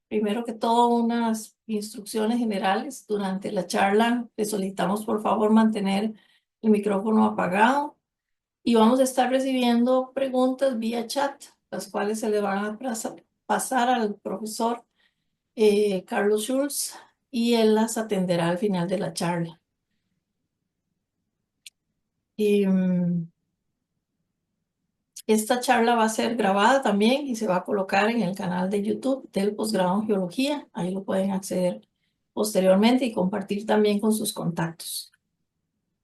Primero que todo, unas instrucciones generales. Durante la charla, le solicitamos por favor mantener el micrófono apagado y vamos a estar recibiendo preguntas vía chat, las cuales se le van a pasar al profesor Carlos Schulz y él las atenderá al final de la charla. Y, esta charla va a ser grabada también y se va a colocar en el canal de YouTube del posgrado en Geología. Ahí lo pueden acceder posteriormente y compartir también con sus contactos.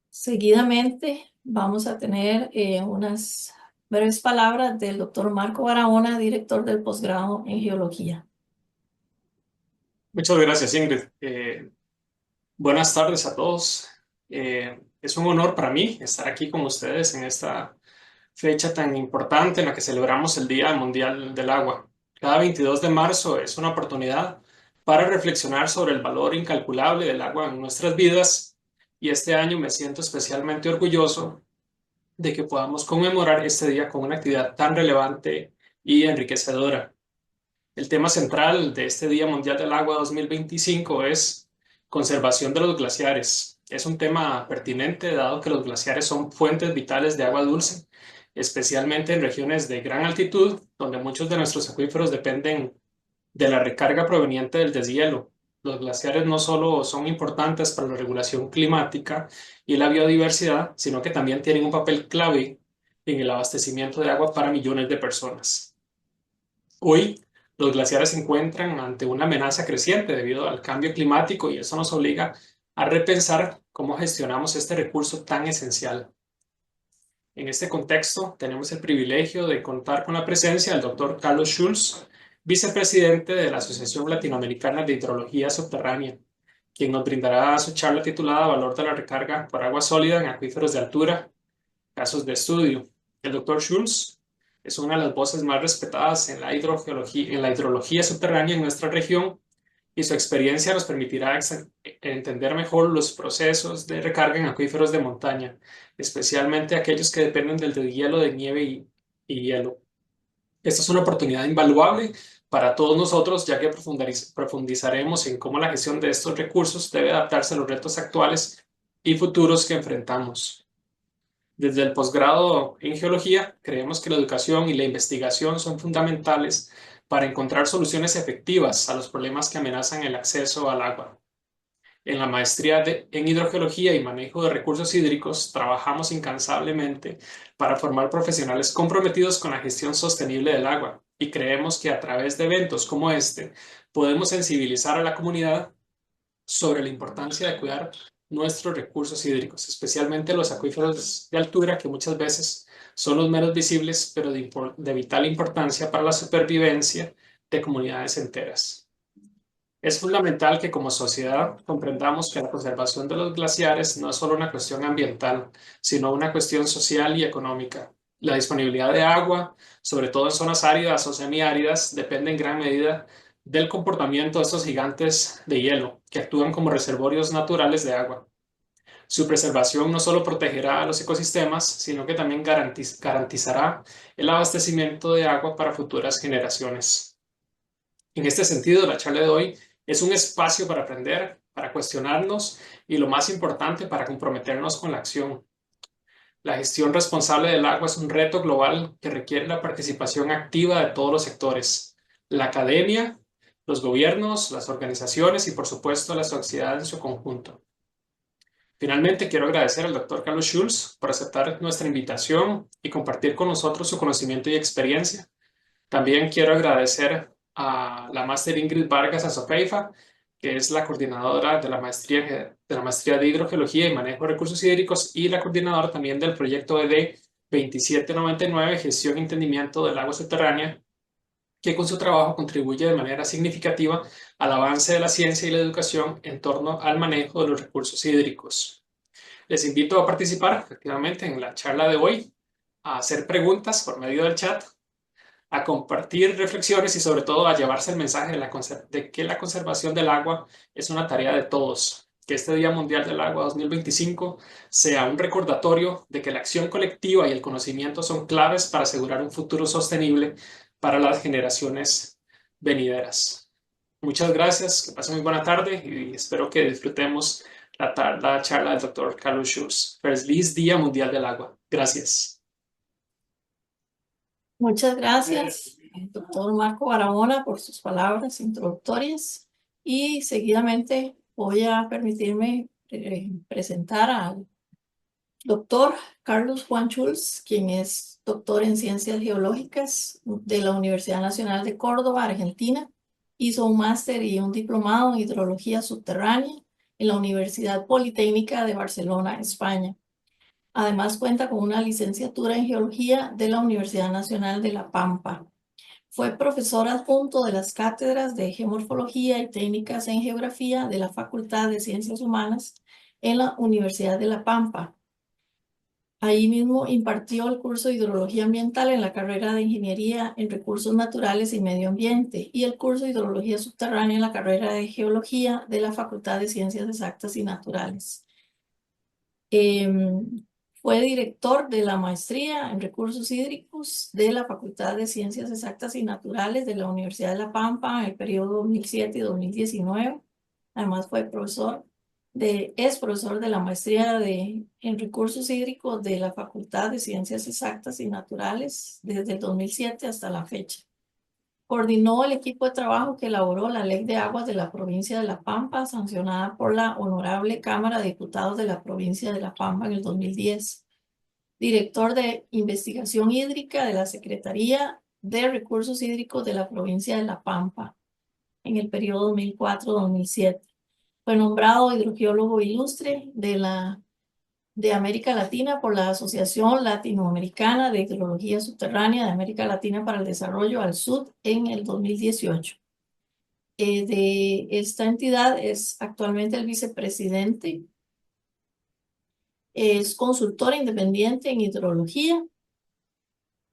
Seguidamente vamos a tener unas breves palabras del doctor Marco Barahona, director del posgrado en Geología. Muchas gracias, Ingrid. Buenas tardes a todos. Es un honor para mí estar aquí con ustedes en esta fecha tan importante en la que celebramos el Día Mundial del Agua. Cada 22 de marzo es una oportunidad para reflexionar sobre el valor incalculable del agua en nuestras vidas y este año me siento especialmente orgulloso de que podamos conmemorar este día con una actividad tan relevante y enriquecedora. El tema central de este Día Mundial del Agua 2025 es conservación de los glaciares. Es un tema pertinente dado que los glaciares son fuentes vitales de agua dulce, especialmente en regiones de gran altitud, donde muchos de nuestros acuíferos dependen de la recarga proveniente del deshielo. Los glaciares no solo son importantes para la regulación climática y la biodiversidad, sino que también tienen un papel clave en el abastecimiento de agua para millones de personas. Hoy, los glaciares se encuentran ante una amenaza creciente debido al cambio climático y eso nos obliga a repensar cómo gestionamos este recurso tan esencial. En este contexto, tenemos el privilegio de contar con la presencia del doctor Carlos Schulz, vicepresidente de la Asociación Latinoamericana de Hidrología Subterránea, quien nos brindará su charla titulada Valor de la recarga por agua sólida en acuíferos de altura, casos de estudio. El doctor Schulz es una de las voces más respetadas en la hidrología subterránea en nuestra región y su experiencia nos permitirá entender mejor los procesos de recarga en acuíferos de montaña, especialmente aquellos que dependen del deshielo de nieve y hielo. Esta es una oportunidad invaluable para todos nosotros, ya que profundizaremos en cómo la gestión de estos recursos debe adaptarse a los retos actuales y futuros que enfrentamos. Desde el posgrado en geología, creemos que la educación y la investigación son fundamentales para encontrar soluciones efectivas a los problemas que amenazan el acceso al agua. En la maestría en hidrogeología y manejo de recursos hídricos, trabajamos incansablemente para formar profesionales comprometidos con la gestión sostenible del agua y creemos que a través de eventos como este podemos sensibilizar a la comunidad sobre la importancia de cuidar nuestros recursos hídricos, especialmente los acuíferos de altura que muchas veces son los menos visibles, pero de vital importancia para la supervivencia de comunidades enteras. Es fundamental que como sociedad comprendamos que la conservación de los glaciares no es solo una cuestión ambiental, sino una cuestión social y económica. La disponibilidad de agua, sobre todo en zonas áridas o semiáridas, depende en gran medida del comportamiento de estos gigantes de hielo, que actúan como reservorios naturales de agua. Su preservación no solo protegerá a los ecosistemas, sino que también garantizará el abastecimiento de agua para futuras generaciones. En este sentido, la charla de hoy es un espacio para aprender, para cuestionarnos y, lo más importante, para comprometernos con la acción. La gestión responsable del agua es un reto global que requiere la participación activa de todos los sectores, la academia, los gobiernos, las organizaciones y, por supuesto, la sociedad en su conjunto. Finalmente, quiero agradecer al doctor Carlos Schulz por aceptar nuestra invitación y compartir con nosotros su conocimiento y experiencia. También quiero agradecer a la máster Ingrid Vargas Azopeifa, que es la coordinadora de la maestría de hidrogeología y manejo de recursos hídricos y la coordinadora también del proyecto ED 2799, gestión y entendimiento del agua subterránea, que con su trabajo contribuye de manera significativa al avance de la ciencia y la educación en torno al manejo de los recursos hídricos. Les invito a participar efectivamente en la charla de hoy, a hacer preguntas por medio del chat, a compartir reflexiones y sobre todo a llevarse el mensaje de que la conservación del agua es una tarea de todos. Que este Día Mundial del Agua 2025 sea un recordatorio de que la acción colectiva y el conocimiento son claves para asegurar un futuro sostenible para las generaciones venideras. Muchas gracias, que pasen muy buena tarde y espero que disfrutemos la charla del doctor Carlos Schurz. Feliz Día Mundial del Agua. Gracias. Muchas gracias, doctor Marco Barahona, por sus palabras introductorias. Y seguidamente voy a permitirme presentar al doctor Carlos Juan Schulz, quien es doctor en Ciencias Geológicas de la Universidad Nacional de Córdoba, Argentina. Hizo un máster y un diplomado en hidrología subterránea en la Universidad Politécnica de Barcelona, España. Además cuenta con una licenciatura en geología de la Universidad Nacional de La Pampa. Fue profesor adjunto de las cátedras de Geomorfología y Técnicas en Geografía de la Facultad de Ciencias Humanas en la Universidad de La Pampa. Ahí mismo impartió el curso de Hidrología Ambiental en la carrera de Ingeniería en Recursos Naturales y Medio Ambiente y el curso de Hidrología Subterránea en la carrera de Geología de la Facultad de Ciencias Exactas y Naturales. Fue director de la maestría en recursos hídricos de la Facultad de Ciencias Exactas y Naturales de la Universidad de La Pampa en el periodo 2007 y 2019. Además es profesor de la maestría en recursos hídricos de la Facultad de Ciencias Exactas y Naturales desde el 2007 hasta la fecha. Coordinó el equipo de trabajo que elaboró la Ley de Aguas de la provincia de La Pampa, sancionada por la Honorable Cámara de Diputados de la provincia de La Pampa en el 2010. Director de Investigación Hídrica de la Secretaría de Recursos Hídricos de la provincia de La Pampa en el periodo 2004-2007. Fue nombrado hidrogeólogo ilustre de América Latina por la Asociación Latinoamericana de Hidrología Subterránea de América Latina para el Desarrollo al Sur en el 2018. De esta entidad es actualmente el vicepresidente. Es consultor independiente en hidrología.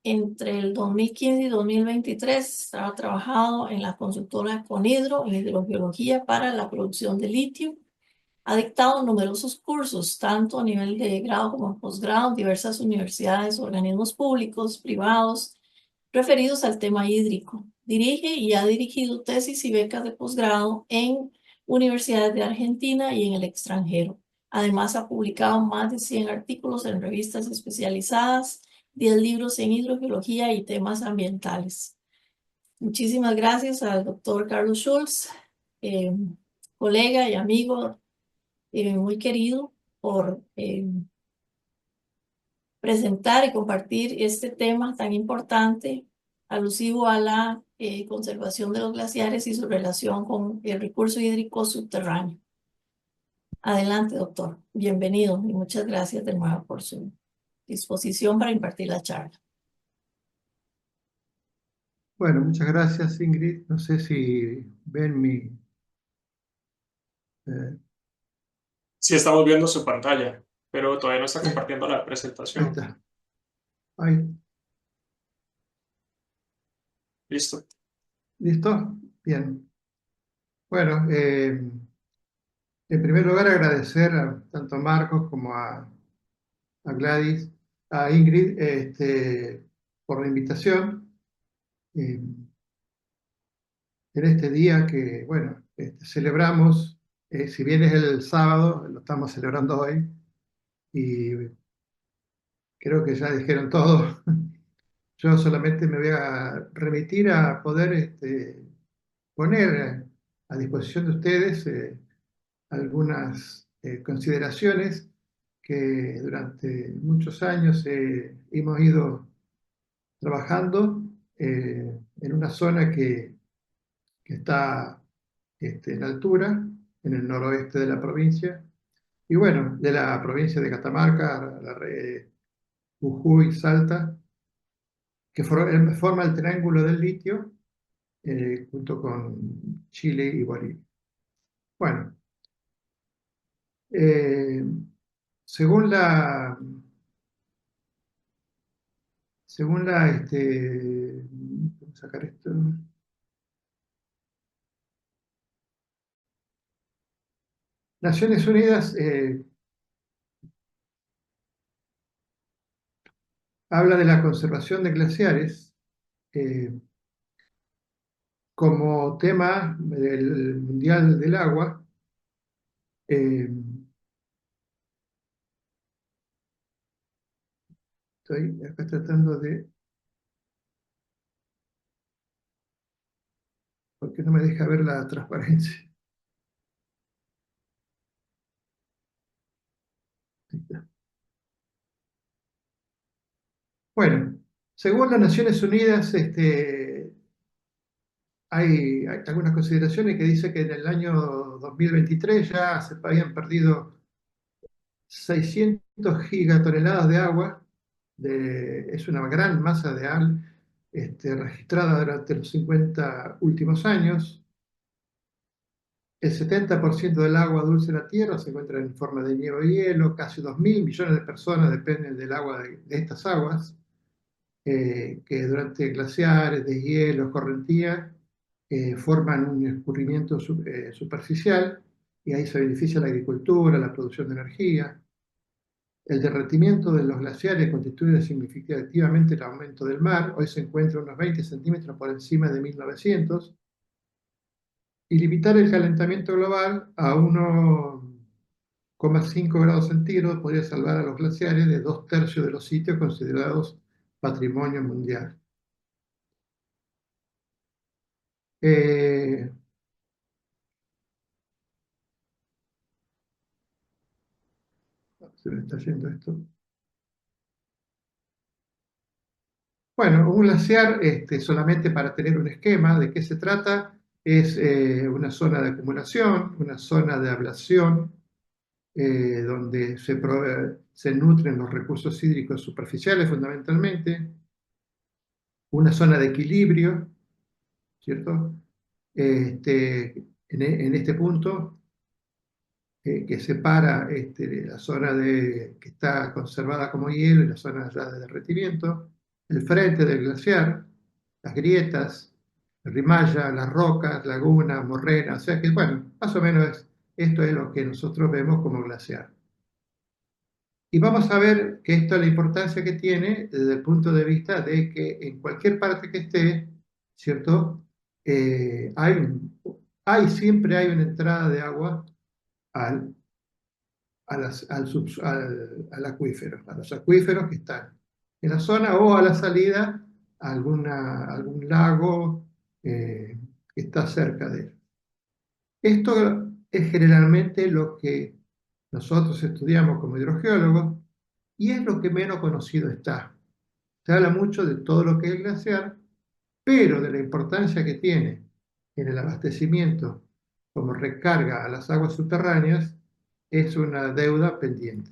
Entre el 2015 y 2023 ha trabajado en la consultora Conhidro en hidrogeología para la producción de litio. Ha dictado numerosos cursos, tanto a nivel de grado como posgrado, en diversas universidades, organismos públicos, privados, referidos al tema hídrico. Dirige y ha dirigido tesis y becas de posgrado en universidades de Argentina y en el extranjero. Además, ha publicado más de 100 artículos en revistas especializadas, 10 libros en hidrogeología y temas ambientales. Muchísimas gracias al doctor Carlos Schulz, eh, colega y amigo muy querido, por presentar y compartir este tema tan importante alusivo a la conservación de los glaciares y su relación con el recurso hídrico subterráneo. Adelante, doctor. Bienvenido y muchas gracias de nuevo por su disposición para impartir la charla. Bueno, muchas gracias, Ingrid. No sé si ven eh, Sí, estamos viendo su pantalla, pero todavía no está sí, compartiendo la ahí presentación. está. Ahí, Listo. ¿listo? Bien. Bueno, en primer lugar agradecer tanto a Marcos como a Gladys, a Ingrid, por la invitación eh, en este día que, bueno, celebramos, si bien es el sábado, lo estamos celebrando hoy, y creo que ya dijeron todo. Yo solamente me voy a remitir a poder poner a disposición de ustedes algunas consideraciones que durante muchos años hemos ido trabajando en una zona que está en altura, en el noroeste de la provincia, y bueno, de la provincia de Catamarca, Jujuy, Salta, que forma el Triángulo del Litio junto con Chile y Bolivia. Bueno, eh, según ¿cómo sacar esto? Naciones Unidas habla de la conservación de glaciares como tema del Mundial del Agua, eh, estoy acá tratando de, porque no me deja ver la transparencia. Ahí está. Bueno, según las Naciones Unidas, hay algunas consideraciones que dice que en el año 2023 ya se habían perdido 600 gigatoneladas de agua, es una gran masa de agua registrada durante los 50 últimos años. El 70% del agua dulce de la Tierra se encuentra en forma de nieve o hielo, casi 2.000 millones de personas dependen del agua de estas aguas, que durante glaciares, deshielos, correntías, forman un escurrimiento superficial y ahí se beneficia la agricultura, la producción de energía. El derretimiento de los glaciares constituye significativamente el aumento del mar. Hoy se encuentra unos 20 centímetros por encima de 1900. Y limitar el calentamiento global a 1,5 grados centígrados podría salvar a los glaciares de 2/3 de los sitios considerados patrimonio mundial. Eh, Se me está yendo esto. Bueno, un glaciar, solamente para tener un esquema de qué se trata, es una zona de acumulación, una zona de ablación, donde se nutren los recursos hídricos superficiales fundamentalmente, una zona de equilibrio, ¿cierto? En este punto, que separa la zona que está conservada como hielo y la zona ya de derretimiento, el frente del glaciar, las grietas, el rimalla, las rocas, lagunas, morrenas, o sea que, bueno, más o menos esto es lo que nosotros vemos como glaciar. Y vamos a ver que esto es la importancia que tiene desde el punto de vista de que en cualquier parte que esté, ¿cierto? Siempre hay una entrada de agua al, al acuífero, a los acuíferos que están en la zona o a la salida a algún lago que está cerca de él. Esto es generalmente lo que nosotros estudiamos como hidrogeólogos y es lo que menos conocido está. Se habla mucho de todo lo que es glaciar, pero de la importancia que tiene en el abastecimiento como recarga a las aguas subterráneas es una deuda pendiente.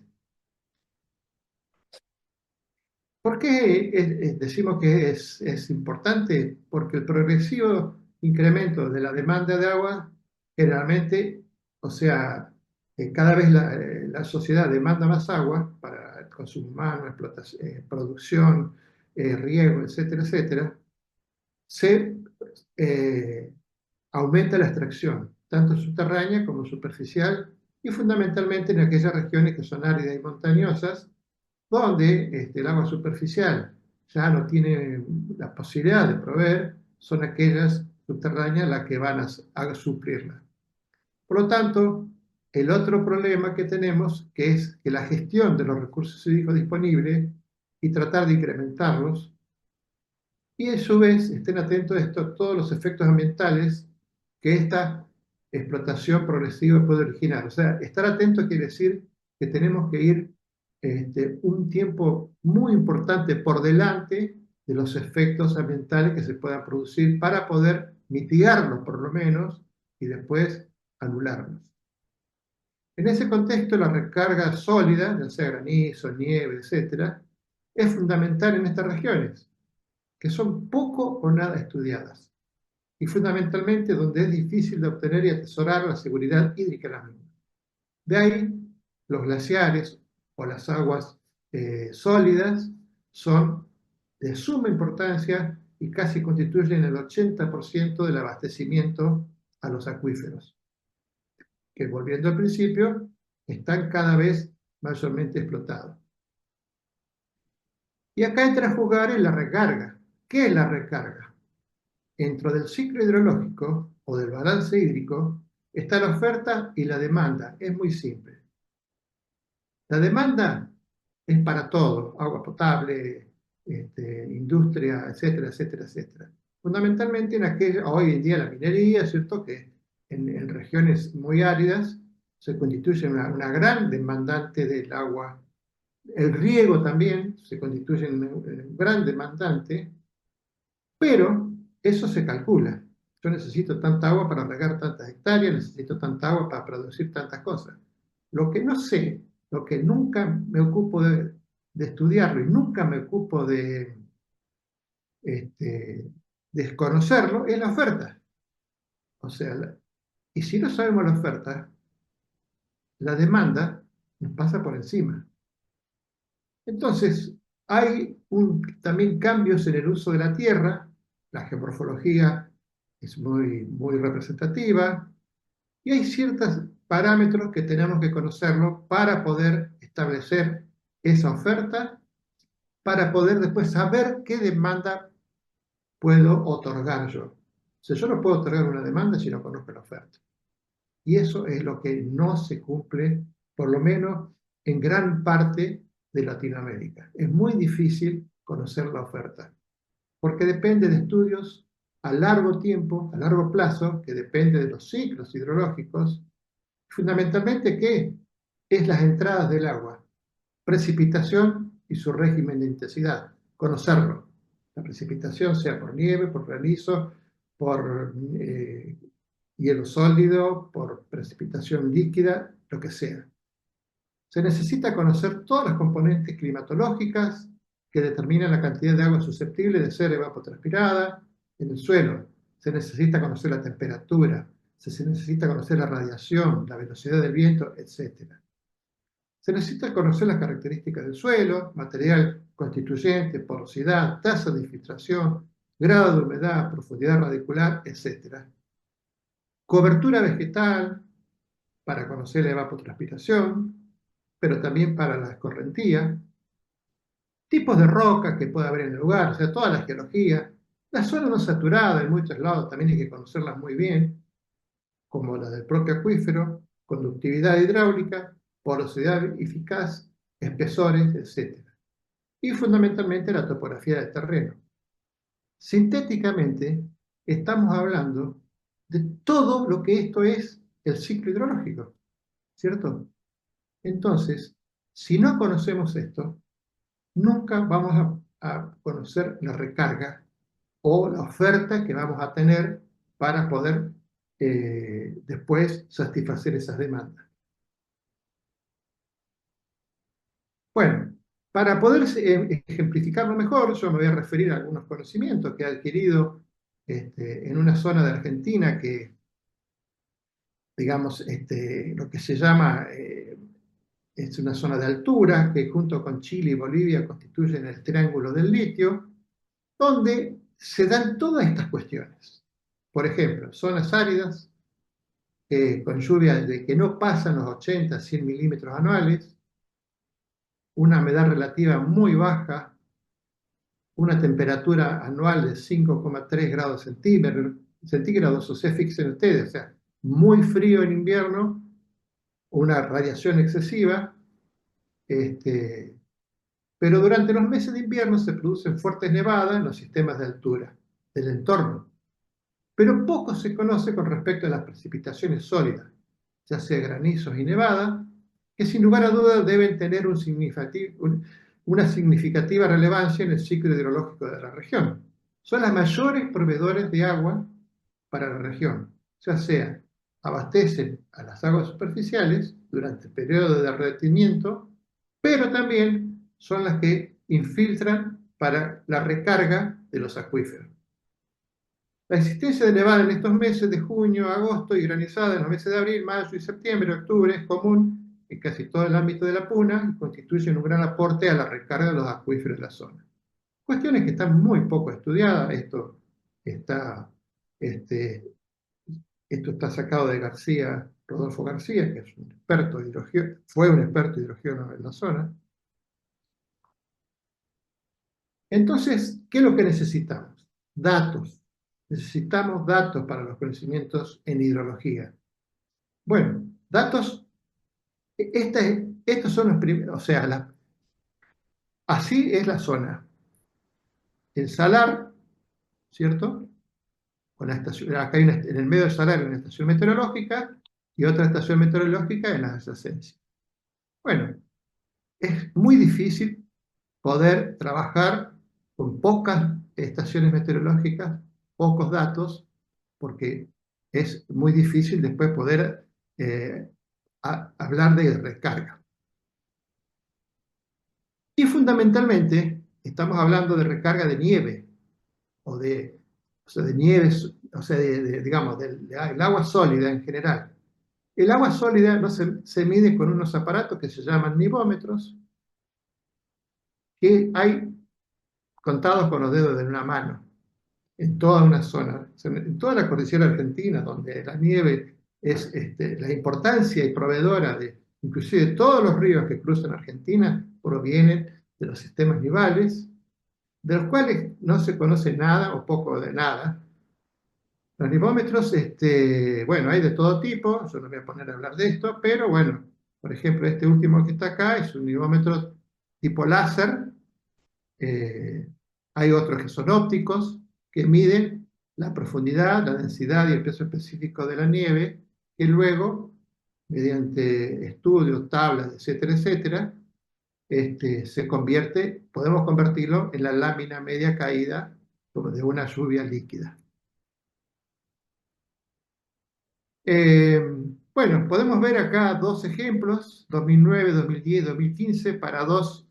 ¿Por qué decimos que es importante? Porque el progresivo incremento de la demanda de agua generalmente, o sea, cada vez la sociedad demanda más agua para el consumo humano, explotación, producción, riego, etcétera, etcétera, se eh, aumenta la extracción, tanto subterránea como superficial, y fundamentalmente en aquellas regiones que son áridas y montañosas, donde el agua superficial ya no tiene la posibilidad de proveer, son aquellas subterráneas las que van a suplirla. Por lo tanto, el otro problema que tenemos, que es que la gestión de los recursos hídricos disponibles y tratar de incrementarlos, y a su vez estén atentos a todos los efectos ambientales que esta explotación progresiva puede originar. O sea, estar atento quiere decir que tenemos que ir un tiempo muy importante por delante de los efectos ambientales que se puedan producir para poder mitigarlos por lo menos y después anularlos. En ese contexto, la recarga sólida, ya sea granizo, nieve, etc., es fundamental en estas regiones, que son poco o nada estudiadas, y fundamentalmente donde es difícil de obtener y atesorar la seguridad hídrica de las mismas. De ahí, los glaciares o las aguas sólidas son de suma importancia y casi constituyen el 80% del abastecimiento a los acuíferos, que volviendo al principio, están cada vez mayormente explotados. Y acá entra a jugar en la recarga. ¿Qué es la recarga? dentro del ciclo hidrológico o del balance hídrico está la oferta y la demanda. Es muy simple. La demanda es para todo, agua potable, industria, etcétera, etcétera, etcétera. Fundamentalmente hoy en día la minería, ¿cierto? Que en regiones muy áridas se constituye una gran demandante del agua. El riego también se constituye en un gran demandante, pero eso se calcula. Yo necesito tanta agua para regar tantas hectáreas, necesito tanta agua para producir tantas cosas. Lo que no sé, lo que nunca me ocupo de estudiarlo y nunca me ocupo de desconocerlo, es la oferta. O sea, y si no sabemos la oferta, la demanda nos pasa por encima. Entonces, hay también cambios en el uso de la tierra, la geomorfología es muy representativa, y hay ciertos parámetros que tenemos que conocerlo para poder establecer esa oferta, para poder después saber qué demanda puedo otorgar yo. O sea, yo no puedo otorgar una demanda si no conozco la oferta. Y eso es lo que no se cumple, por lo menos en gran parte de Latinoamérica. Es muy difícil conocer la oferta, porque depende de estudios a largo tiempo, a largo plazo, que depende de los ciclos hidrológicos. Fundamentalmente, ¿qué? Es las entradas del agua, precipitación y su régimen de intensidad, conocerlo. La precipitación sea por nieve, por granizo, por hielo sólido, por precipitación líquida, lo que sea. Se necesita conocer todas las componentes climatológicas que determinan la cantidad de agua susceptible de ser evapotranspirada en el suelo. Se necesita conocer la temperatura, se necesita conocer la radiación, la velocidad del viento, etc. Se necesita conocer las características del suelo, material constituyente, porosidad, tasa de infiltración, grado de humedad, profundidad radicular, etc. Cobertura vegetal, para conocer la evapotranspiración, pero también para la escorrentía, tipos de rocas que puede haber en el lugar, o sea, toda la geología, la zona no saturada en muchos lados también hay que conocerlas muy bien, como la del propio acuífero, conductividad hidráulica, porosidad eficaz, espesores, etc. Y fundamentalmente la topografía del terreno. Sintéticamente, estamos hablando de todo lo que esto es el ciclo hidrológico, ¿cierto? Entonces, si no conocemos esto, nunca vamos a conocer la recarga o la oferta que vamos a tener para poder después satisfacer esas demandas. Bueno, para poder ejemplificarlo mejor, yo me voy a referir a algunos conocimientos que he adquirido en una zona de Argentina que, digamos, lo que se llama, es una zona de altura que junto con Chile y Bolivia constituyen el Triángulo del Litio, donde se dan todas estas cuestiones. Por ejemplo, zonas áridas, con lluvias de que no pasan los 80 a 100 milímetros anuales, una humedad relativa muy baja, una temperatura anual de 5,3 grados centígrados, o sea, fíjense ustedes, o sea, muy frío en invierno, una radiación excesiva, pero durante los meses de invierno se producen fuertes nevadas en los sistemas de altura del entorno. Pero poco se conoce con respecto a las precipitaciones sólidas, ya sea granizos y nevadas, que sin lugar a dudas deben tener una significativa relevancia en el ciclo hidrológico de la región. Son las mayores proveedores de agua para la región, ya sea abastecen a las aguas superficiales durante el periodo de derretimiento, pero también son las que infiltran para la recarga de los acuíferos. La existencia de nevada en estos meses de junio, agosto y granizada en los meses de abril, mayo y septiembre, octubre es común en casi todo el ámbito de la Puna y constituyen un gran aporte a la recarga de los acuíferos de la zona. Cuestiones que están muy poco estudiadas. Esto está sacado de García, Rodolfo García, que es un experto fue un experto hidrogeólogo en la zona. Entonces, ¿qué es lo que necesitamos? Datos. necesitamos datos para los conocimientos en hidrología. Bueno, datos, estos son los primeros, o sea, así es la zona. El salar, ¿cierto? Con la estación, acá hay en el medio del salar hay una estación meteorológica y otra estación meteorológica en las adyacencias. Bueno, es muy difícil poder trabajar con pocas estaciones meteorológicas, pocos datos, porque es muy difícil después poder hablar de recarga. Y fundamentalmente estamos hablando de recarga de nieve, o sea, de nieves, o sea, digamos, del agua sólida en general. El agua sólida no se mide con unos aparatos que se llaman nivómetros, que hay contados con los dedos de una mano en toda una zona, en toda la cordillera argentina, donde la nieve es la importancia y proveedora de, inclusive todos los ríos que cruzan Argentina, provienen de los sistemas nivales, de los cuales no se conoce nada o poco de nada. Los nivómetros, bueno, hay de todo tipo, yo no voy a poner a hablar de esto, pero bueno, por ejemplo, este último que está acá es un nivómetro tipo láser. Hay otros que son ópticos, que miden la profundidad, la densidad y el peso específico de la nieve, que luego, mediante estudios, tablas, etcétera, etcétera, podemos convertirlo en la lámina media caída como de una lluvia líquida. Bueno, podemos ver acá dos ejemplos, 2009, 2010, 2015, para dos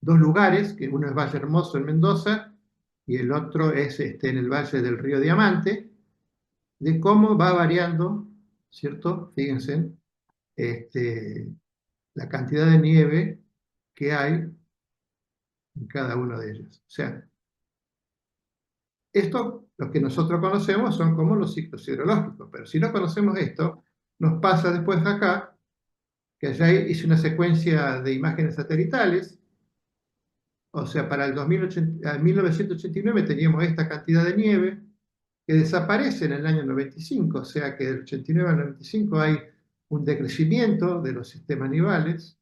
lugares, que uno es Valle Hermoso en Mendoza y el otro es en el Valle del Río Diamante, de cómo va variando, ¿cierto? Fíjense, la cantidad de nieve que hay en cada uno de ellos. O sea, esto, lo que nosotros conocemos son como los ciclos hidrológicos, pero si no conocemos esto, nos pasa después acá, que allá hice una secuencia de imágenes satelitales. O sea, para el 1989 teníamos esta cantidad de nieve que desaparece en el año 95, o sea que del 89 al 95 hay un decrecimiento de los sistemas nivales,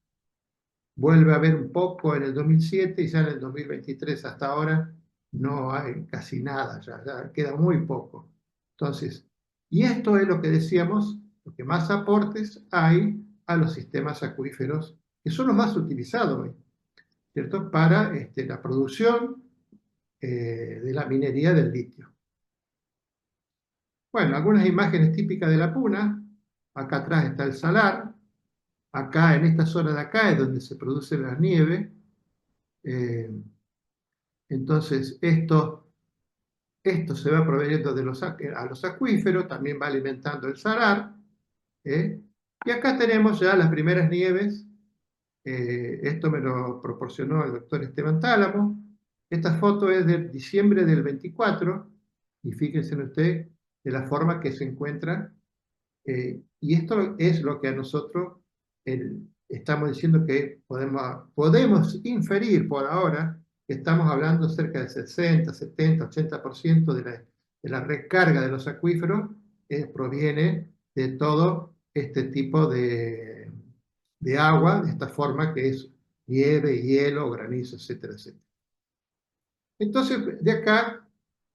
vuelve a haber un poco en el 2007 y ya en el 2023 hasta ahora no hay casi nada, ya queda muy poco. Entonces, y esto es lo que decíamos, lo que más aportes hay a los sistemas acuíferos, que son los más utilizados hoy, ¿cierto? Para la producción de la minería del litio. Bueno, algunas imágenes típicas de la puna. Acá atrás está el salar. Acá, en esta zona de acá, es donde se produce la nieve. Entonces, esto se va proveyendo a los acuíferos, también va alimentando el salar. Y acá tenemos ya las primeras nieves. Esto me lo proporcionó el doctor Esteban Tálamo. Esta foto es de diciembre del 24, y fíjense ustedes de la forma que se encuentra. Y esto es lo que a nosotros estamos diciendo que podemos inferir por ahora, que estamos hablando cerca del 60, 70, 80% de la recarga de los acuíferos proviene de todo este tipo de agua, de esta forma que es nieve, hielo, granizo, etcétera, etcétera. Entonces, de acá,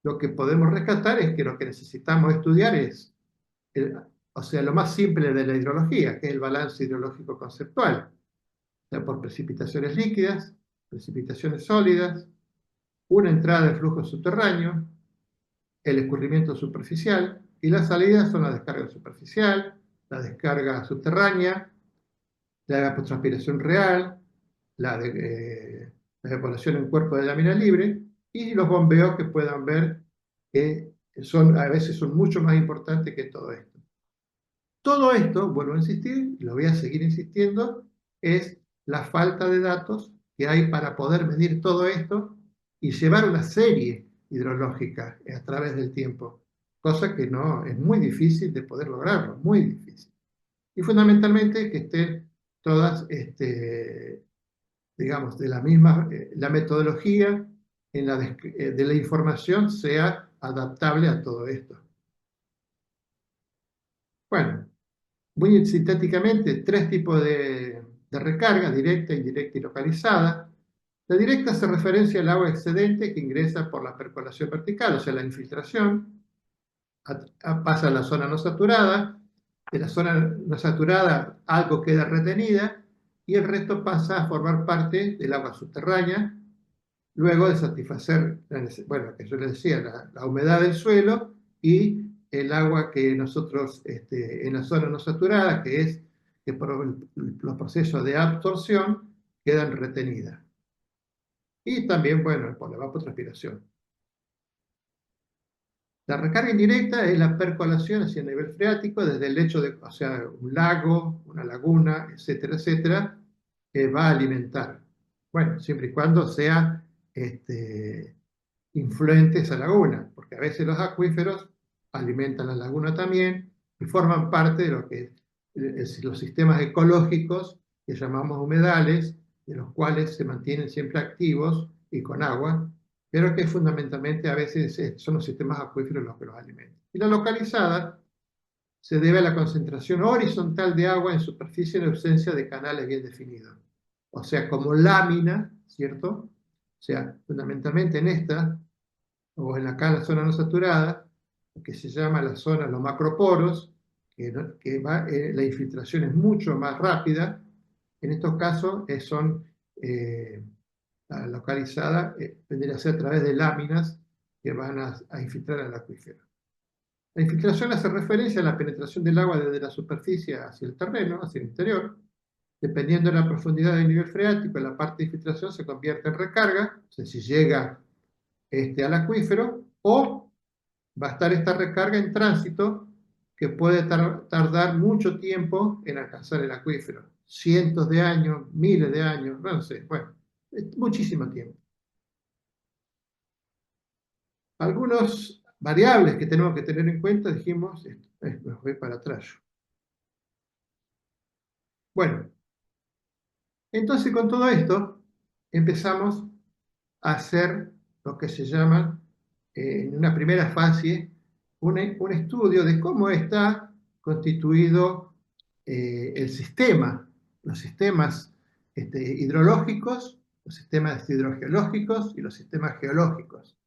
lo que podemos rescatar es que lo que necesitamos estudiar es, o sea, lo más simple de la hidrología, que es el balance hidrológico conceptual, o sea, por precipitaciones líquidas, precipitaciones sólidas, una entrada de flujo subterráneo, el escurrimiento superficial, y las salidas son la descarga superficial, la descarga subterránea, la evapotranspiración real, la evaporación en cuerpo de lámina libre, y los bombeos que puedan ver que a veces son mucho más importantes que todo esto. Todo esto, vuelvo a insistir, y lo voy a seguir insistiendo, es la falta de datos que hay para poder medir todo esto y llevar una serie hidrológica a través del tiempo, cosa que no es muy difícil de poder lograrlo, muy difícil. Y fundamentalmente que estén todas, digamos, de la misma, la metodología de la información sea adaptable a todo esto. Bueno, muy sintéticamente, tres tipos de recarga: directa, indirecta y localizada. La directa se referencia al agua excedente que ingresa por la percolación vertical, o sea, la infiltración, pasa a la zona no saturada. De la zona no saturada algo queda retenida y el resto pasa a formar parte del agua subterránea, luego de satisfacer, bueno, que yo les decía, la humedad del suelo y el agua que nosotros, en la zona no saturada, que es que por los procesos de absorción quedan retenidas. Y también, bueno, por la evapotranspiración. La recarga indirecta es la percolación hacia el nivel freático desde el lecho de, o sea, un lago, una laguna, etcétera, etcétera, que va a alimentar. Bueno, siempre y cuando sea influente esa laguna, porque a veces los acuíferos alimentan la laguna también y forman parte de lo que los sistemas ecológicos que llamamos humedales, de los cuales se mantienen siempre activos y con agua, pero que fundamentalmente a veces son los sistemas acuíferos los que los alimentan. Y la localizada se debe a la concentración horizontal de agua en superficie en ausencia de canales bien definidos. O sea, como lámina, ¿cierto? O sea, fundamentalmente en esta, o en acá en la zona no saturada, que se llama la zona, los macroporos, la infiltración es mucho más rápida. En estos casos la localizada vendría a ser a través de láminas que van a infiltrar al acuífero. La infiltración hace referencia a la penetración del agua desde la superficie hacia el terreno, hacia el interior. Dependiendo de la profundidad del nivel freático, la parte de infiltración se convierte en recarga, o sea, si llega al acuífero, o va a estar esta recarga en tránsito que puede tardar mucho tiempo en alcanzar el acuífero. Cientos de años, miles de años, no sé, bueno, muchísimo tiempo. Algunas variables que tenemos que tener en cuenta, dijimos, me voy para atrás. Bueno, entonces con todo esto empezamos a hacer lo que se llama, en una primera fase, un estudio de cómo está constituido el sistema, los sistemas hidrológicos, los sistemas hidrogeológicos y los sistemas geológicos.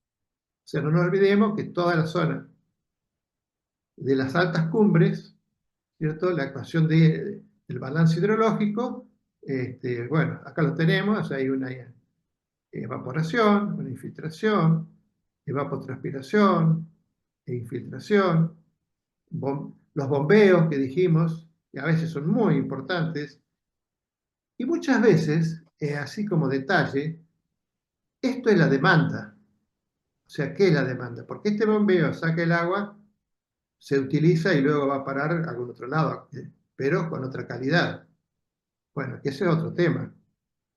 O sea, no nos olvidemos que toda la zona de las altas cumbres, ¿cierto? La ecuación del balance hidrológico, bueno, acá lo tenemos, o sea, hay una evaporación, una infiltración, evapotranspiración e infiltración, los bombeos que dijimos, que a veces son muy importantes, y muchas veces, así como detalle, esto es la demanda. O sea, ¿qué es la demanda? Porque este bombeo saca el agua, se utiliza y luego va a parar a algún otro lado, pero con otra calidad. Bueno, que ese es otro tema.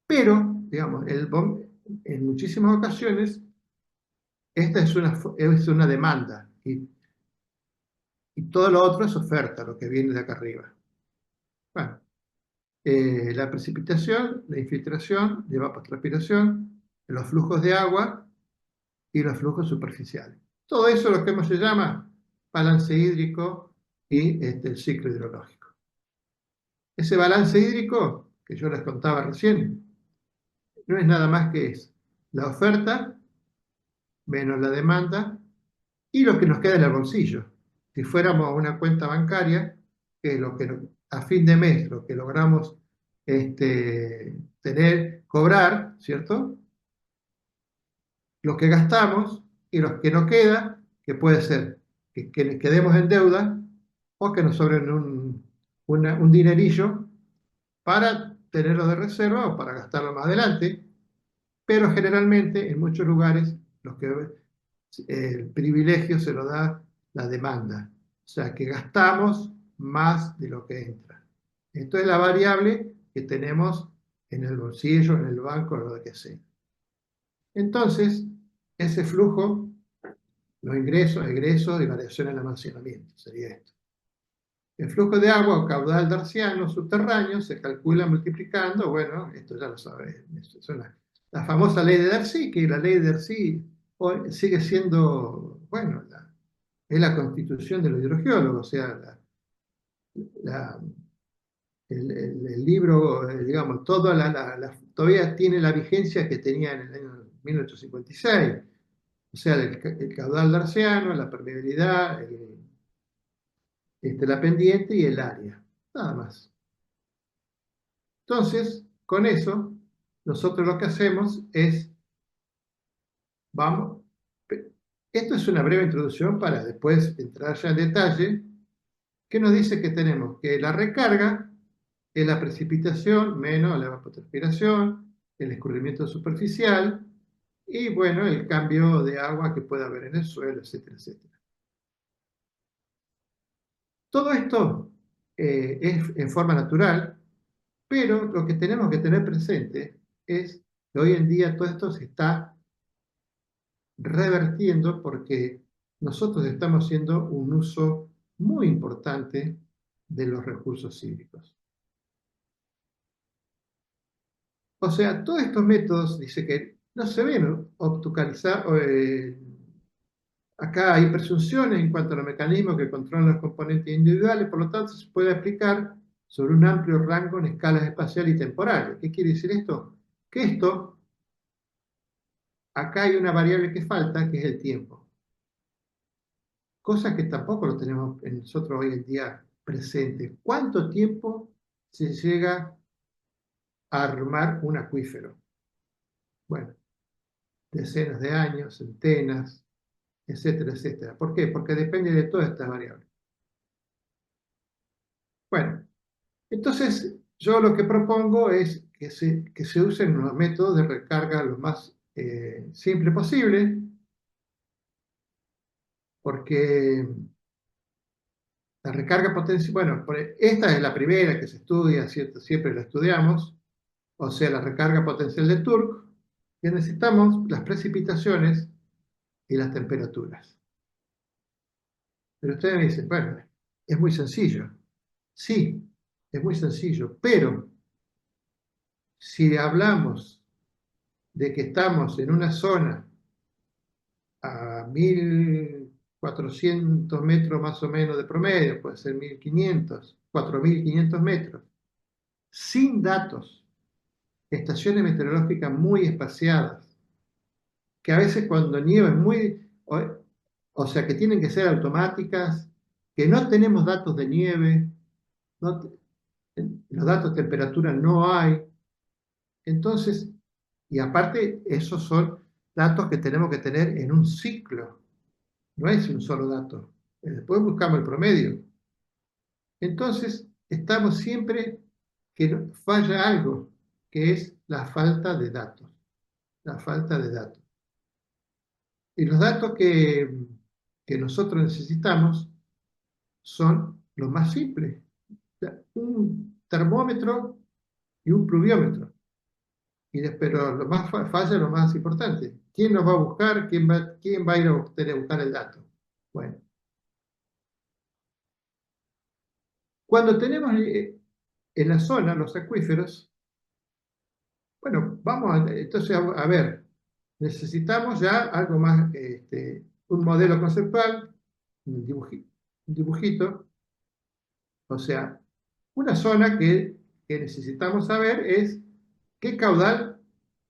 Pero, digamos, en muchísimas ocasiones, esta es una demanda y todo lo otro es oferta, lo que viene de acá arriba. Bueno, la precipitación, la infiltración, la evapotranspiración, los flujos de agua y los flujos superficiales. Todo eso es lo que se llama balance hídrico y el ciclo hidrológico. Ese balance hídrico que yo les contaba recién no es nada más que la oferta menos la demanda y lo que nos queda en el bolsillo. Si fuéramos a una cuenta bancaria, que es lo que a fin de mes, lo que logramos cobrar, ¿cierto? Lo que gastamos y lo que nos queda, que puede ser que quedemos en deuda o que nos sobren un dinerillo para tenerlo de reserva o para gastarlo más adelante, pero generalmente en muchos lugares el privilegio se lo da la demanda, o sea que gastamos más de lo que entra. Esto es la variable que tenemos en el bolsillo, en el banco, o lo que sea. Entonces, ese flujo, los ingresos, egresos y variación en almacenamiento, sería esto. El flujo de agua o caudal darciano subterráneo se calcula multiplicando, bueno, esto ya lo saben, la famosa ley de Darcy, que la ley de Darcy hoy sigue siendo, bueno, es la constitución de los hidrogeólogos, o sea, la- el libro, digamos, todavía tiene la vigencia que tenía en el año 1856. O sea, el caudal darciano, la permeabilidad, la pendiente y el área. Nada más. Entonces, con eso, nosotros lo que hacemos es, vamos, esto es una breve introducción para después entrar ya en detalle, que nos dice que tenemos que la recarga es la precipitación menos la evapotranspiración, el escurrimiento superficial y, bueno, el cambio de agua que pueda haber en el suelo, etcétera, etcétera. Todo esto es en forma natural, pero lo que tenemos que tener presente es que hoy en día todo esto se está revertiendo porque nosotros estamos haciendo un uso muy importante de los recursos hídricos. O sea, todos estos métodos, dice que no se ven optimizar, acá hay presunciones en cuanto a los mecanismos que controlan los componentes individuales, por lo tanto se puede aplicar sobre un amplio rango en escalas espaciales y temporales. ¿Qué quiere decir esto? Que esto, acá hay una variable que falta, que es el tiempo. Cosa que tampoco lo tenemos en nosotros hoy en día presente. ¿Cuánto tiempo se llega a armar un acuífero? Bueno, decenas de años, centenas, etcétera, etcétera. ¿Por qué? Porque depende de todas estas variables. Bueno, entonces yo lo que propongo es que se usen los métodos de recarga lo más simple posible, porque la recarga potencial, bueno, esta es la primera que se estudia, ¿cierto? Siempre la estudiamos, o sea, la recarga potencial de Turk, que necesitamos las precipitaciones y las temperaturas. Pero ustedes me dicen, bueno, es muy sencillo. Sí, es muy sencillo, pero si hablamos de que estamos en una zona a 1400 metros más o menos de promedio, puede ser 1500, 4500 metros, sin datos, estaciones meteorológicas muy espaciadas, que a veces cuando nieva es muy, o sea, que tienen que ser automáticas, que no tenemos datos de nieve, no, los datos de temperatura no hay. Entonces, y aparte, esos son datos que tenemos que tener en un ciclo, no es un solo dato. Después buscamos el promedio. Entonces, estamos siempre que falla algo, que es la falta de datos. La falta de datos. Y los datos que nosotros necesitamos son los más simples. Un termómetro y un pluviómetro. Pero lo más falla lo más importante. ¿Quién nos va a buscar? ¿Quién va a ir a buscar el dato? Bueno, cuando tenemos en la zona los acuíferos, bueno, entonces a ver, necesitamos ya algo más, un modelo conceptual, un dibujito, o sea, una zona que necesitamos saber es qué caudal